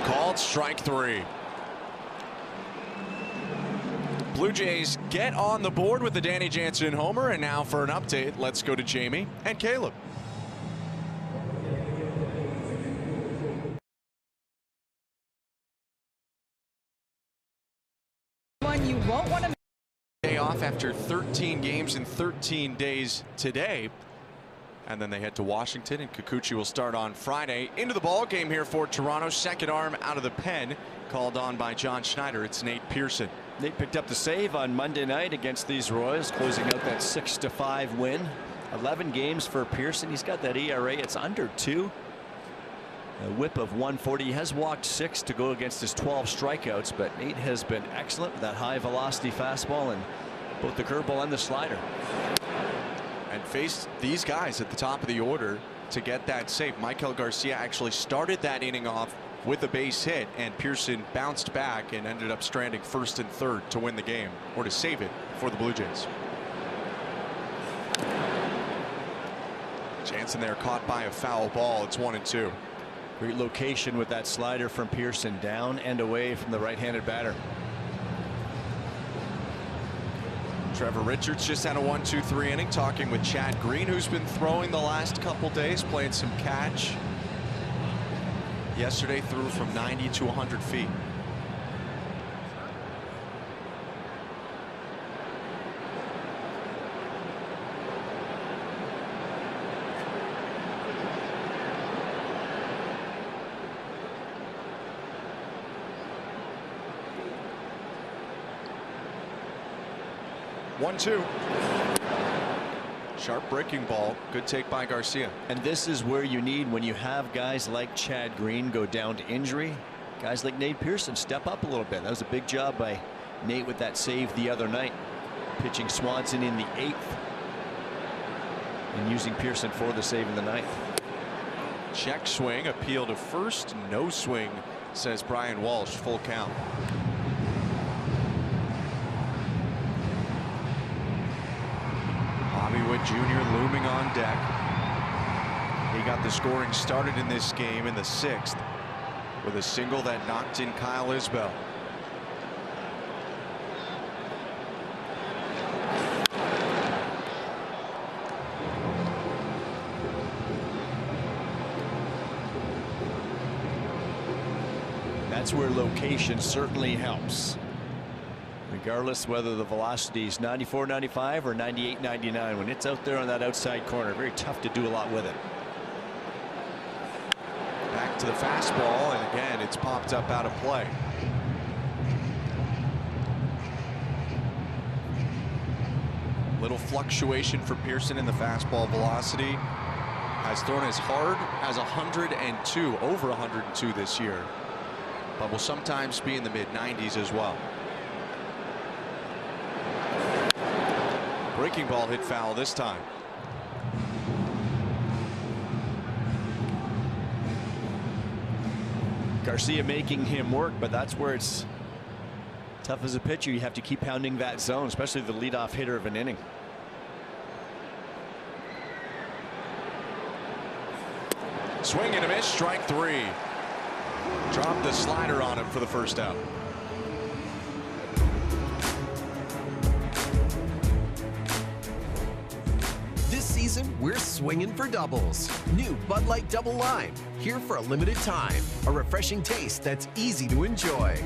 Called strike 3. Blue Jays get on the board with the Danny Jansen homer, and now for an update, let's go to Jamie and Caleb. You won't want to Day off after 13 games in 13 days today, and then they head to Washington, and Kikuchi will start on Friday. Into the ball game here for Toronto. Second arm out of the pen, called on by John Schneider. It's Nate Pearson. Nate picked up the save on Monday night against these Royals, closing out that 6-5 win. 11 games for Pearson. He's got that ERA. It's under 2. A whip of 140. He has walked 6 to go against his 12 strikeouts, but Nate has been excellent with that high velocity fastball and both the curveball and the slider. And faced these guys at the top of the order to get that save. Michael Garcia actually started that inning off with a base hit, and Pearson bounced back and ended up stranding 1st and 3rd to win the game, or to save it for the Blue Jays. Jansen there caught by a foul ball. It's 1-2. Great location with that slider from Pearson, down and away from the right-handed batter. Trevor Richards just had a 1-2-3 inning, talking with Chad Green, who's been throwing the last couple days, playing some catch. Yesterday threw from 90 to 100 feet. One-two. Sharp breaking ball. Good take by Garcia. And this is where you need, when you have guys like Chad Green go down to injury, guys like Nate Pearson step up a little bit. That was a big job by Nate with that save the other night, pitching Swanson in the 8th. and using Pearson for the save in the ninth. Check swing, appeal to first, no swing, says Brian Walsh, full count. Bobby Witt Jr. looming on deck. He got the scoring started in this game in the 6th with a single that knocked in Kyle Isbell. That's where location certainly helps. Regardless whether the velocity is 94, 95 or 98, 99, when it's out there on that outside corner, very tough to do a lot with it. Back to the fastball, and again, it's popped up out of play. Little fluctuation for Pearson in the fastball velocity. Has thrown as hard as 102, over 102 this year, but will sometimes be in the mid-90s as well. Breaking ball hit foul this time. Garcia making him work, but that's where it's tough as a pitcher. You have to keep pounding that zone, especially the leadoff hitter of an inning. Swing and a miss, strike 3. Dropped the slider on him for the first out. This season, we're swinging for doubles. New Bud Light Double Lime, here for a limited time. A refreshing taste that's easy to enjoy.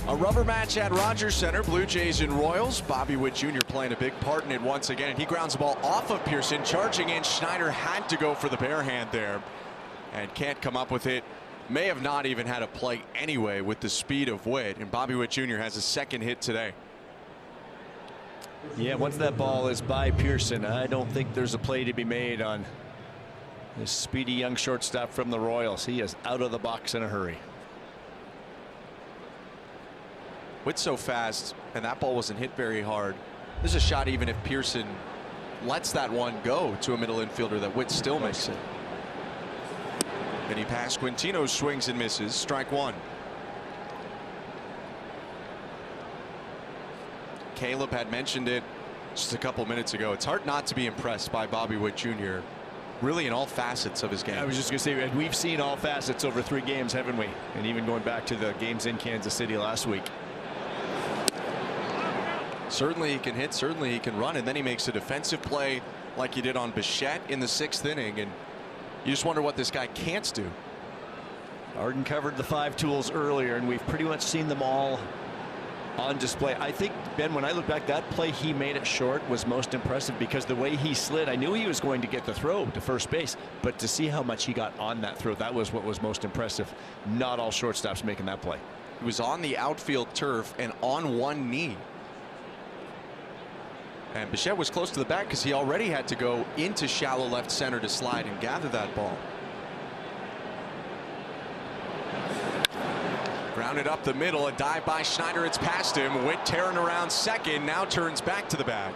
A rubber match at Rogers Center. Blue Jays and Royals. Bobby Witt Jr. playing a big part in it once again. And he grounds the ball off of Pearson. Charging in. Schneider had to go for the bare hand there and can't come up with it. May have not even had a play anyway with the speed of Witt. And Bobby Witt Jr. has a second hit today. Yeah, once that ball is by Pearson, I don't think there's a play to be made on this speedy young shortstop from the Royals. He is out of the box in a hurry. Witt's so fast, and that ball wasn't hit very hard. There's a shot even if Pearson lets that one go to a middle infielder that Witt still makes it. Vinny Pasquantino swings and misses. Strike 1. Caleb had mentioned it just a couple minutes ago. It's hard not to be impressed by Bobby Witt Jr. really in all facets of his game. I was just going to say, we've seen all facets over 3 games, haven't we? And even going back to the games in Kansas City last week. Certainly he can hit, certainly he can run, and then he makes a defensive play like he did on Bichette in the 6th inning, and you just wonder what this guy can't do. Arden covered the 5 tools earlier, and we've pretty much seen them all on display. I think, Ben, when I look back, that play he made it short was most impressive because the way he slid, I knew he was going to get the throw to first base, but to see how much he got on that throw, that was what was most impressive. Not all shortstops making that play. He was on the outfield turf and on one knee. And Bichette was close to the bat because he already had to go into shallow left center to slide and gather that ball. Grounded up the middle, a dive by Schneider. It's past him. Witt tearing around second, now turns back to the bag.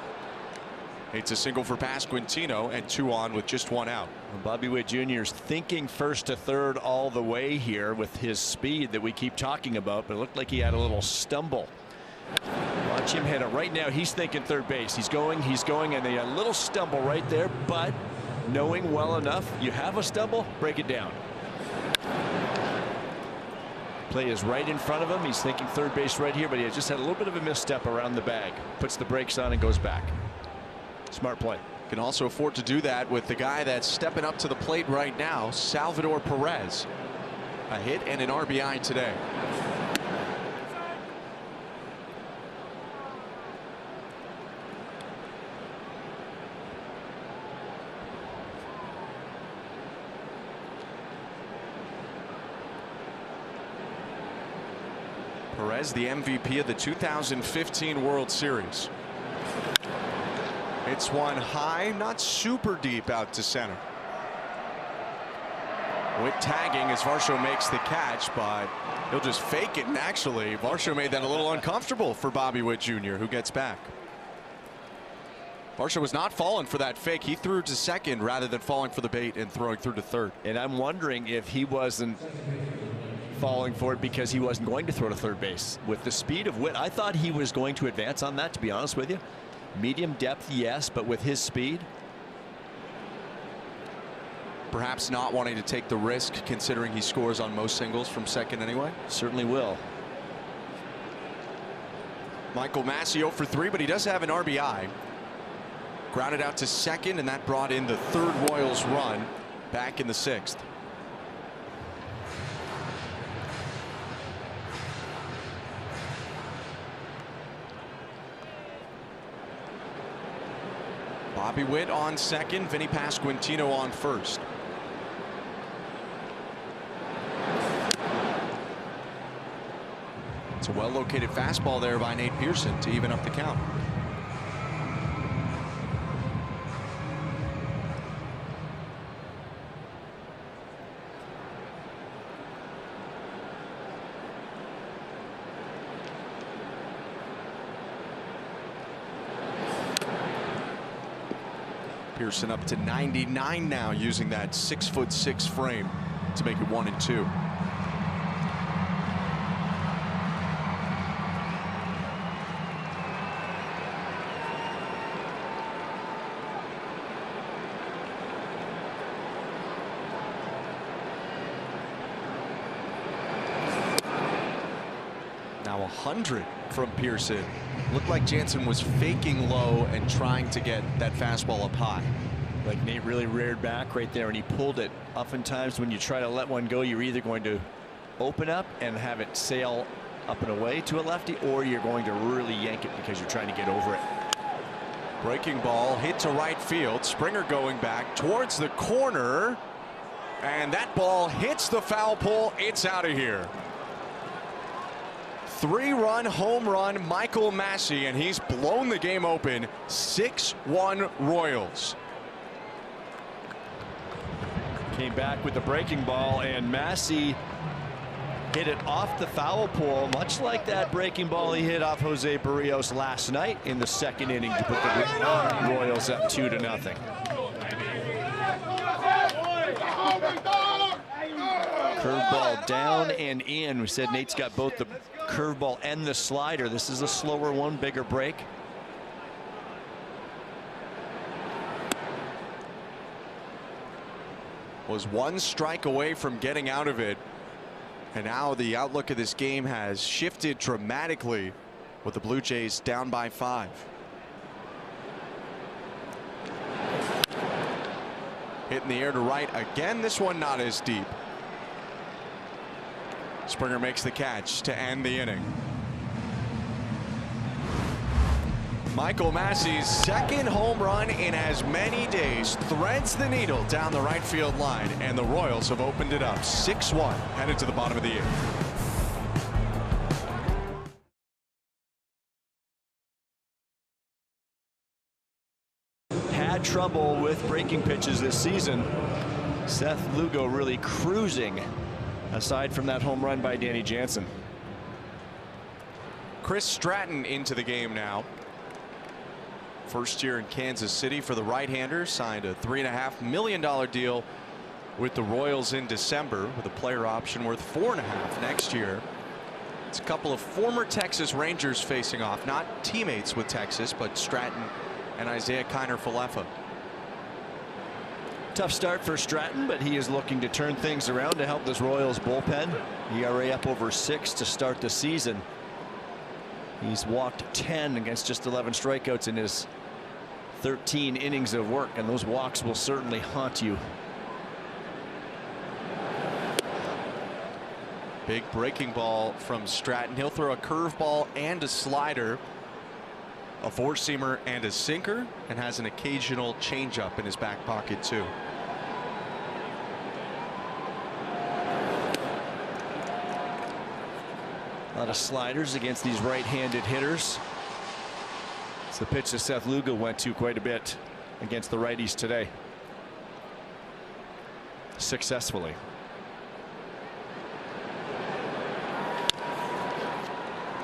It's a single for Pasquantino and 2 on with just 1 out. Bobby Witt Jr. is thinking first to third all the way here with his speed that we keep talking about, but it looked like he had a little stumble. Watch him hit it. Right now he's thinking third base. He's going, and they a little stumble right there, but knowing well enough, you have a stumble, break it down. Play is right in front of him. He's thinking third base right here, but he just had a little bit of a misstep around the bag. Puts the brakes on and goes back. Smart play. Can also afford to do that with the guy that's stepping up to the plate right now, Salvador Perez. A hit and an RBI today. Perez, the MVP of the 2015 World Series. It's one high, not super deep out to center. Witt tagging as Varsho makes the catch, but he'll just fake it. And actually, Varsho made that a little uncomfortable for Bobby Witt Jr., who gets back. Varsho was not falling for that fake. He threw to second rather than falling for the bait and throwing through to third. And I'm wondering if he wasn't falling for it because he wasn't going to throw to third base. With the speed of Witt, I thought he was going to advance on that, to be honest with you. Medium depth, yes, but with his speed. Perhaps not wanting to take the risk, considering he scores on most singles from second anyway. Certainly will. Michael Massey 0 for 3, but he does have an RBI. Grounded out to second, and that brought in the third Royals run back in the sixth. Bobby Witt on second, Vinny Pasquantino on first. It's a well-located fastball there by Nate Pearson to even up the count. Pearson up to 99 now, using that 6'6" frame to make it 1-2. Now 100 from Pearson. Looked like Jansen was faking low and trying to get that fastball up high. Like Nate really reared back right there and he pulled it. Oftentimes when you try to let one go, you're either going to open up and have it sail up and away to a lefty, or you're going to really yank it because you're trying to get over it. Breaking ball hit to right field. Springer going back towards the corner, and that ball hits the foul pole. It's out of here. 3-run home run, Michael Massey, and he's blown the game open. 6-1 Royals. Came back with the breaking ball, and Massey hit it off the foul pole, much like that breaking ball he hit off Jose Barrios last night in the second inning to put the Royals up 2-0. Curveball down and in. We said Nate's got both the curveball and the slider. This is a slower one, bigger break. Was one strike away from getting out of it, and now the outlook of this game has shifted dramatically with the Blue Jays down by 5. Hit in the air to right again. This one not as deep. Springer makes the catch to end the inning. Michael Massey's second home run in as many days threads the needle down the right field line, and the Royals have opened it up 6-1 headed to the bottom of the 8th. Had trouble with breaking pitches this season. Seth Lugo really cruising, aside from that home run by Danny Jansen. Chris Stratton into the game now. First year in Kansas City for the right-hander. Signed a $3.5 million deal with the Royals in December, with a player option worth $4.5 million next year. It's a couple of former Texas Rangers facing off, not teammates with Texas, but Stratton and Isaiah Kiner-Falefa. Tough start for Stratton, but he is looking to turn things around to help this Royals bullpen. ERA up over 6 to start the season. He's walked 10 against just 11 strikeouts in his 13 innings of work, and those walks will certainly haunt you. Big breaking ball from Stratton. He'll throw a curveball and a slider, a four-seamer and a sinker, and has an occasional changeup in his back pocket too. A lot of sliders against these right-handed hitters. It's the pitch that Seth Lugo went to quite a bit against the righties today. Successfully.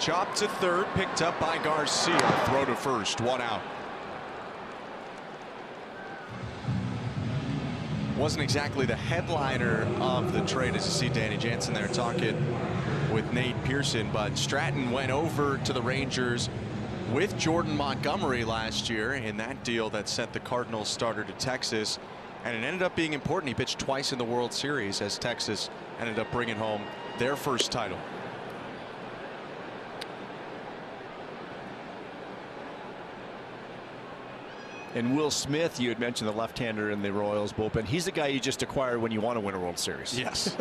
Chopped to third, picked up by Garcia. Throw to first, 1 out. Wasn't exactly the headliner of the trade, as you see Danny Jansen there talking with Nate Pearson, but Stratton went over to the Rangers with Jordan Montgomery last year in that deal that sent the Cardinals starter to Texas, and it ended up being important. He pitched twice in the World Series as Texas ended up bringing home their first title. And Will Smith, you had mentioned the left-hander in the Royals bullpen. He's the guy you just acquire when you want to win a World Series. Yes.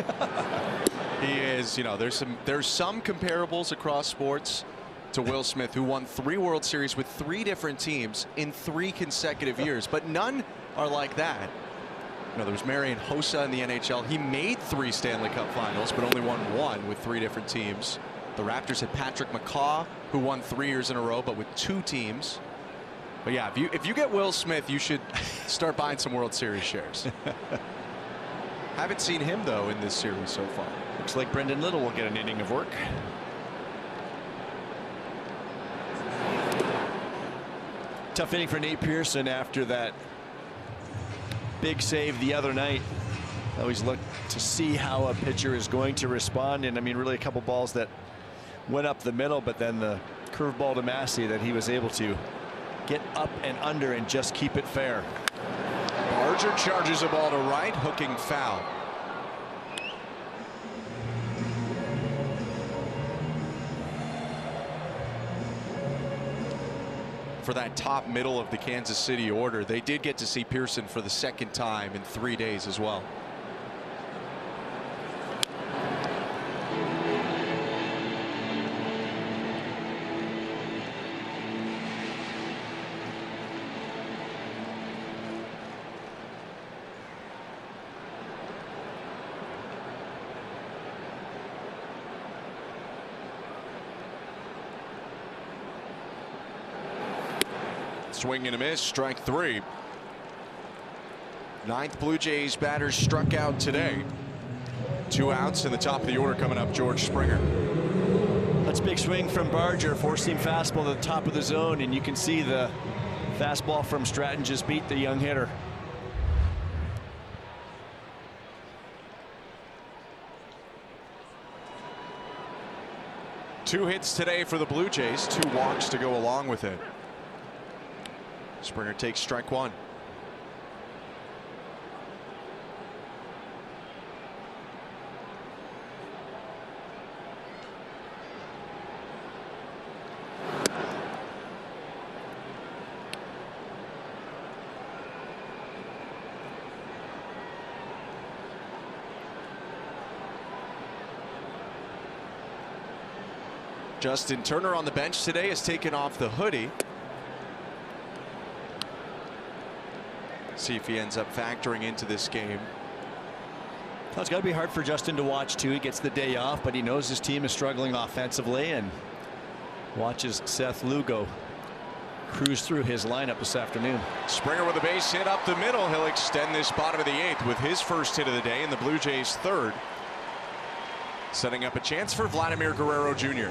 He is, you know, there's some comparables across sports to Will Smith, who won 3 World Series with 3 different teams in 3 consecutive years, but none are like that. You know, there was Marian Hossa in the NHL. He made 3 Stanley Cup finals, but only won 1 with 3 different teams. The Raptors had Patrick McCaw, who won 3 years in a row, but with 2 teams. But yeah, if you get Will Smith, you should start buying some World Series shares. Haven't seen him though in this series so far. Looks like Brendan Little will get an inning of work. Tough inning for Nate Pearson after that big save the other night. Always look to see how a pitcher is going to respond, and I mean really a couple balls that went up the middle, but then the curveball to Massey that he was able to get up and under and just keep it fair. Barger charges a ball to right, hooking foul. For that top middle of the Kansas City order, they did get to see Pearson for the 2nd time in 3 days as well. Swing and a miss, strike 3. 9th Blue Jays batter struck out today. 2 outs in the top of the order coming up, George Springer. That's a big swing from Barger, 4-seam fastball to the top of the zone, and you can see the fastball from Stratton just beat the young hitter. Two hits today for the Blue Jays, 2 walks to go along with it. Springer takes strike 1. Justin Turner on the bench today has taken off the hoodie. See if he ends up factoring into this game. Well, it's got to be hard for Justin to watch too. He gets the day off, but he knows his team is struggling offensively and watches Seth Lugo cruise through his lineup this afternoon. Springer with a base hit up the middle. He'll extend this bottom of the 8th with his first hit of the day and the Blue Jays' 3rd, setting up a chance for Vladimir Guerrero Jr.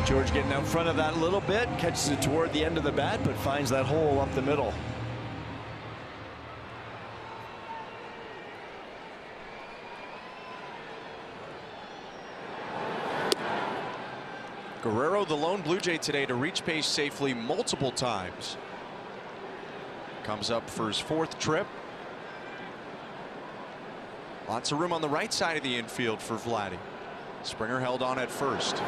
George getting out front of that a little bit, catches it toward the end of the bat, but finds that hole up the middle. Guerrero, the lone Blue Jay today to reach base safely multiple times. Comes up for his 4th trip. Lots of room on the right side of the infield for Vladdy. Springer held on at first.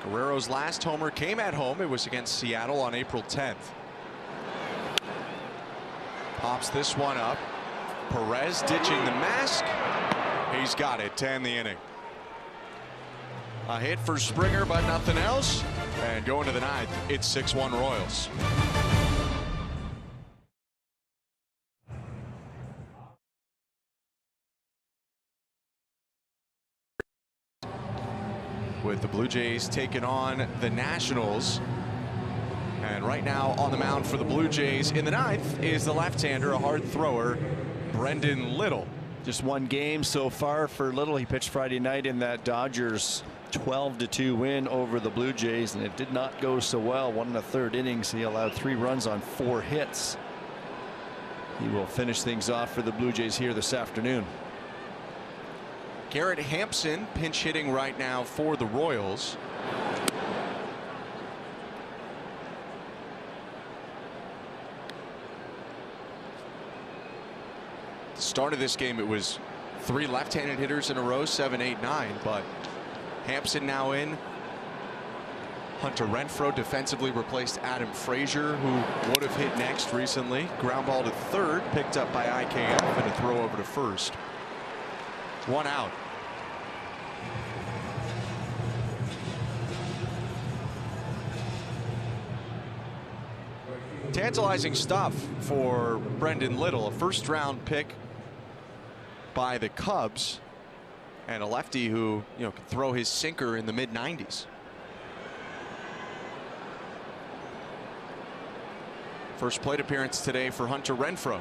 Guerrero's last homer came at home. It was against Seattle on April 10th. Pops this one up. Perez ditching the mask. He's got it to end the inning. A hit for Springer, but nothing else. And going to the 9th, it's 6-1 Royals. with the Blue Jays taking on the Nationals. And right now on the mound for the Blue Jays in the ninth is the left-hander, a hard thrower, Brendan Little. Just one game so far for Little. He pitched Friday night in that Dodgers 12-2 win over the Blue Jays, and it did not go so well. 1 1/3 innings. He allowed 3 runs on 4 hits. He will finish things off for the Blue Jays here this afternoon. Garrett Hampson pinch hitting right now for the Royals. The start of this game, it was 3 left-handed hitters in a row, 7, 8, 9, but Hampson now in. Hunter Renfroe defensively replaced Adam Frazier, who would have hit next recently. Ground ball to third, picked up by IKF, and a throw over to first. 1 out. Tantalizing stuff for Brendan Little, a first-round pick by the Cubs, and a lefty who, can throw his sinker in the mid-90s. First plate appearance today for Hunter Renfroe.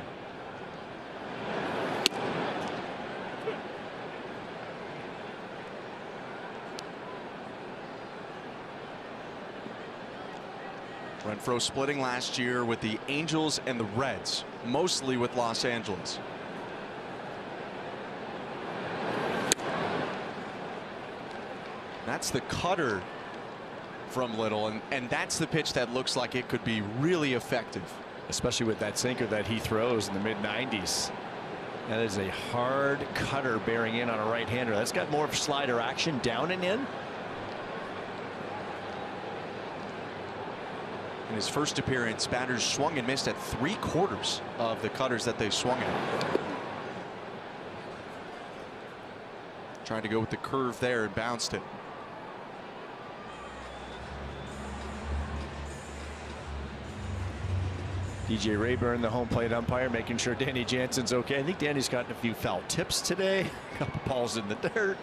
Renfroe splitting last year with the Angels and the Reds, mostly with Los Angeles. That's the cutter from Little, and that's the pitch that looks like it could be really effective. Especially with that sinker that he throws in the mid-90s. That is a hard cutter bearing in on a right-hander. That's got more of slider action down and in. In his first appearance, batters swung and missed at 3/4 of the cutters that they swung at. Trying to go with the curve there and bounced it. DJ Rayburn, the home plate umpire, making sure Danny Jansen's okay. I think Danny's gotten a few foul tips today. A couple balls in the dirt.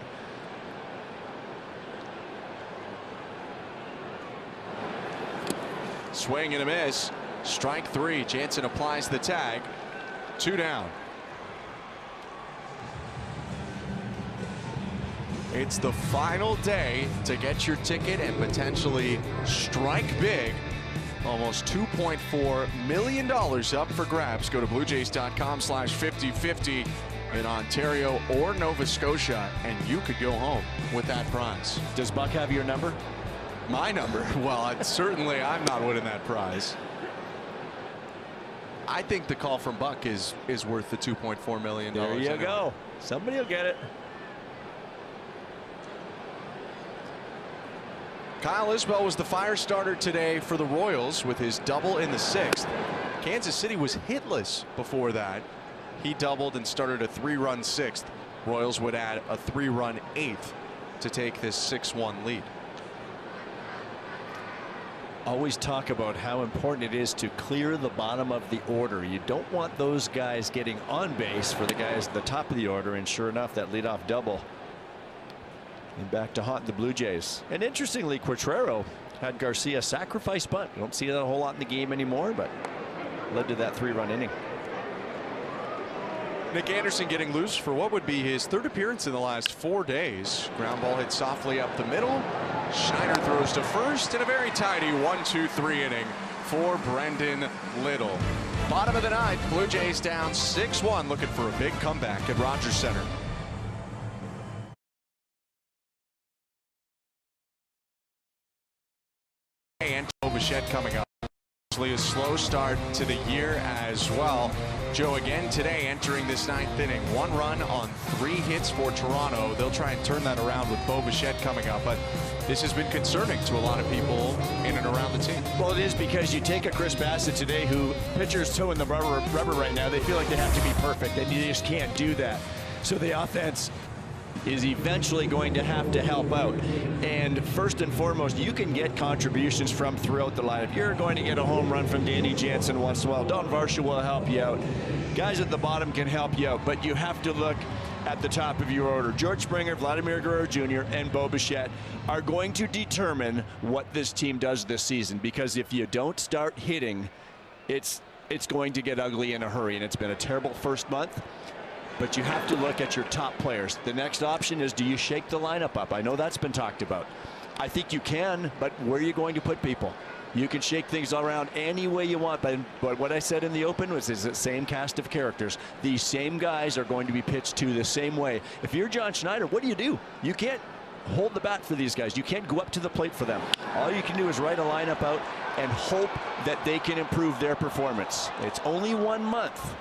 Swing and a miss. Strike 3. Jansen applies the tag. 2 down. It's the final day to get your ticket and potentially strike big. Almost $2.4 million up for grabs. Go to bluejays.com/5050 in Ontario or Nova Scotia, and you could go home with that prize. Does Buck have your number? My number? Well, certainly I'm not winning that prize. I think the call from Buck is worth the $2.4 million. There you anyway. go. Somebody will get it. Kyle Isbell was the fire starter today for the Royals with his double in the 6th. Kansas City was hitless before that. He doubled and started a 3-run 6th. Royals would add a 3-run 8th to take this 6-1 lead. Always talk about how important it is to clear the bottom of the order. You don't want those guys getting on base for the guys at the top of the order, and sure enough, that leadoff double. And back to haunt the Blue Jays. And interestingly, Quatrero had Garcia sacrifice bunt. You don't see that a whole lot in the game anymore, but led to that 3-run inning. Nick Anderson getting loose for what would be his 3rd appearance in the last 4 days. Ground ball hit softly up the middle. Schneider throws to first in a very tidy 1-2-3 inning for Brendan Little. Bottom of the 9th, Blue Jays down 6-1, looking for a big comeback at Rogers Center. And Bichette coming up. A slow start to the year as well. Joe again today entering this 9th inning. 1 run on 3 hits for Toronto. They'll try and turn that around with Bo Bichette coming up, but this has been concerning to a lot of people in and around the team. Well, it is because you take a Chris Bassett today who pitchers toeing the rubber right now. They feel like they have to be perfect, and you just can't do that. So the offense is eventually going to have to help out. And first and foremost, you can get contributions from throughout the lineup. You're going to get a home run from Danny Jansen once in a while. Don Varsha will help you out. Guys at the bottom can help you out, but you have to look at at the top of your order. George Springer, Vladimir Guerrero Jr., and Bo Bichette are going to determine what this team does this season, because if you don't start hitting, it's going to get ugly in a hurry, and it's been a terrible first month. But you have to look at your top players. The next option is, do you shake the lineup up? I know that's been talked about. I think you can, but where are you going to put people? You can shake things around any way you want, but what I said in the open was is the same cast of characters. These same guys are going to be pitched to the same way. If you're John Schneider, what do? You can't hold the bat for these guys. You can't go up to the plate for them. All you can do is write a lineup out and hope that they can improve their performance. It's only 1 month,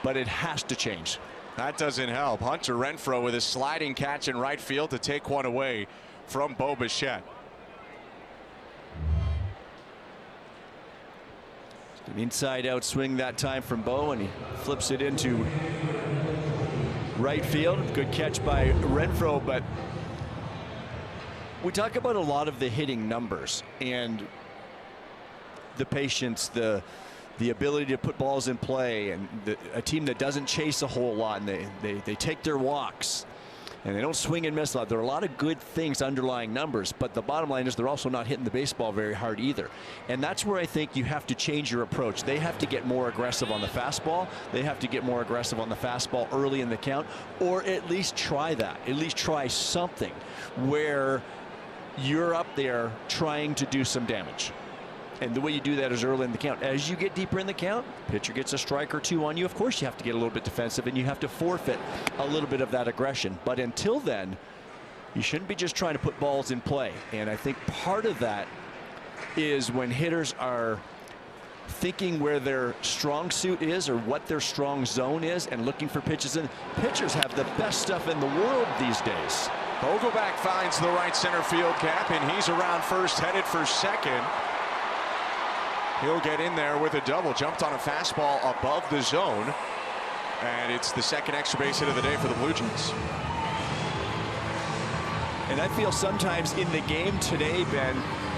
but it has to change. That doesn't help. Hunter Renfroe with a sliding catch in right field to take one away from Bo Bichette. An inside out swing that time from Bo, and he flips it into right field. Good catch by Renfroe, but we talk about a lot of the hitting numbers and the patience, the ability to put balls in play, and a team that doesn't chase a whole lot, and they take their walks and they don't swing and miss a lot. There are a lot of good things underlying numbers, but the bottom line is they're also not hitting the baseball very hard either. And that's where I think you have to change your approach. They have to get more aggressive on the fastball. They have to get more aggressive on the fastball early in the count, or at least try that. At least try something where you're up there trying to do some damage. And the way you do that is early in the count. As you get deeper in the count, pitcher gets a strike or two on you. Of course, you have to get a little bit defensive, and you have to forfeit a little bit of that aggression. But until then, you shouldn't be just trying to put balls in play. And I think part of that is when hitters are thinking where their strong suit is or what their strong zone is and looking for pitches in. Pitchers have the best stuff in the world these days. Vogelback finds the right center field cap, and he's around first, headed for second. He'll get in there with a double. Jumped on a fastball above the zone, and it's the second extra base hit of the day for the Blue Jays. And I feel sometimes in the game today, Ben,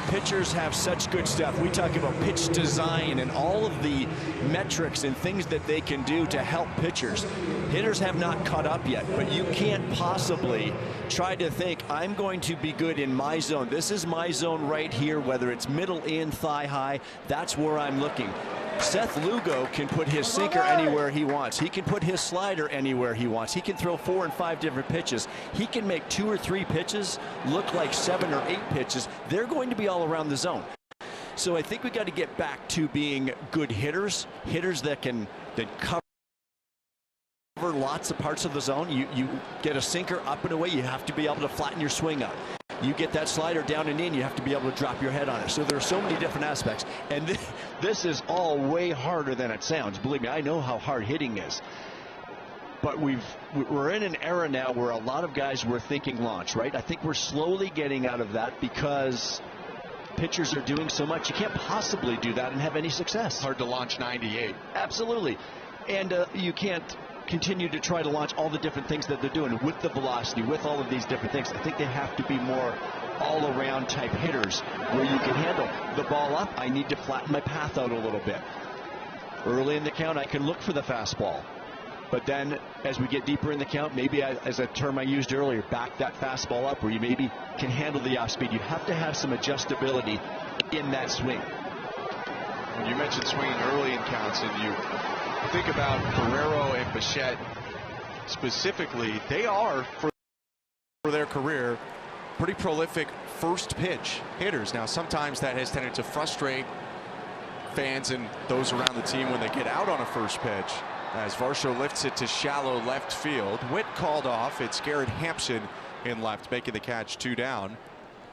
pitchers have such good stuff. We talk about pitch design and all of the metrics and things that they can do to help pitchers. Hitters have not caught up yet, but you can't possibly try to think, I'm going to be good in my zone. This is my zone right here, whether it's middle in, thigh high, that's where I'm looking. Seth Lugo can put his sinker anywhere he wants. He can put his slider anywhere he wants. He can throw 4 and 5 different pitches. He can make 2 or 3 pitches look like 7 or 8 pitches. They're going to be all around the zone. So I think we got to get back to being good hitters, that cover lots of parts of the zone. You get a sinker up and away, you have to be able to flatten your swing up. You get that slider down and in, you have to be able to drop your head on it. So there are so many different aspects, and this is all way harder than it sounds. Believe me, I know how hard hitting is. But we're in an era now where a lot of guys were thinking launch, right? I think we're slowly getting out of that because pitchers are doing so much. You can't possibly do that and have any success. Hard to launch 98. Absolutely. And you can't continue to try to launch all the different things that they're doing with the velocity, with all of these different things. I think they have to be more all-around type hitters where you can handle the ball up. I need to flatten my path out a little bit. Early in the count, I can look for the fastball. But then as we get deeper in the count, maybe as a term I used earlier, back that fastball up where you maybe can handle the off speed. You have to have some adjustability in that swing. You mentioned swinging early in counts, and you think about Guerrero and Bichette specifically. They are, for their career, pretty prolific first pitch hitters. Now, sometimes that has tended to frustrate fans and those around the team when they get out on a first pitch, as Varsho lifts it to shallow left field. Witt called off. It's Garrett Hampson in left, making the catch, 2 down.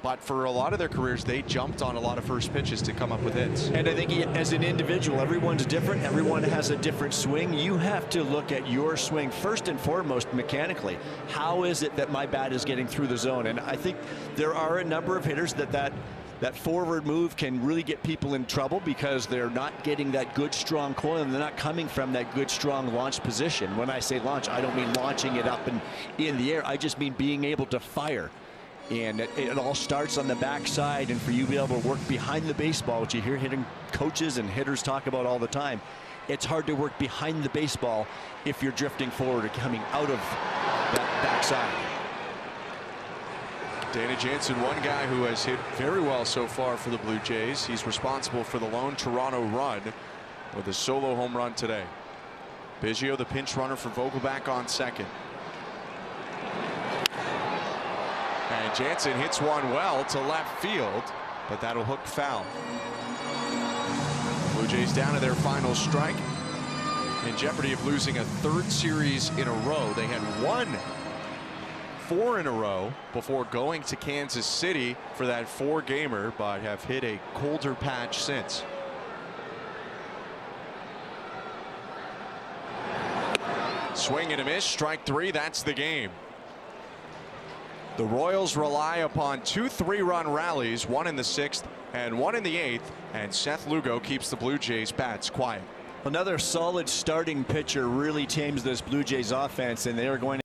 But for a lot of their careers, they jumped on a lot of first pitches to come up with hits. And I think as an individual, everyone's different. Everyone has a different swing. You have to look at your swing first and foremost mechanically. How is it that my bat is getting through the zone? And I think there are a number of hitters that forward move can really get people in trouble because they're not getting that good strong coil and they're not coming from that good strong launch position. When I say launch, I don't mean launching it up and in the air. I just mean being able to fire. And it all starts on the backside, and for you to be able to work behind the baseball, which you hear hitting coaches and hitters talk about all the time, it's hard to work behind the baseball if you're drifting forward or coming out of that backside. Danny Jansen, one guy who has hit very well so far for the Blue Jays. He's responsible for the lone Toronto run with a solo home run today. Biggio, the pinch runner for Vogelbach, on second. And Jansen hits one well to left field, but that'll hook foul. Blue Jays down to their final strike, in jeopardy of losing a third series in a row. They had won 4 in a row before going to Kansas City for that 4-gamer, but have hit a colder patch since. Swing and a miss, strike 3, that's the game. The Royals rely upon 2 3-run rallies, one in the 6th and one in the 8th, and Seth Lugo keeps the Blue Jays bats quiet. Another solid starting pitcher really tames this Blue Jays offense, and they are going to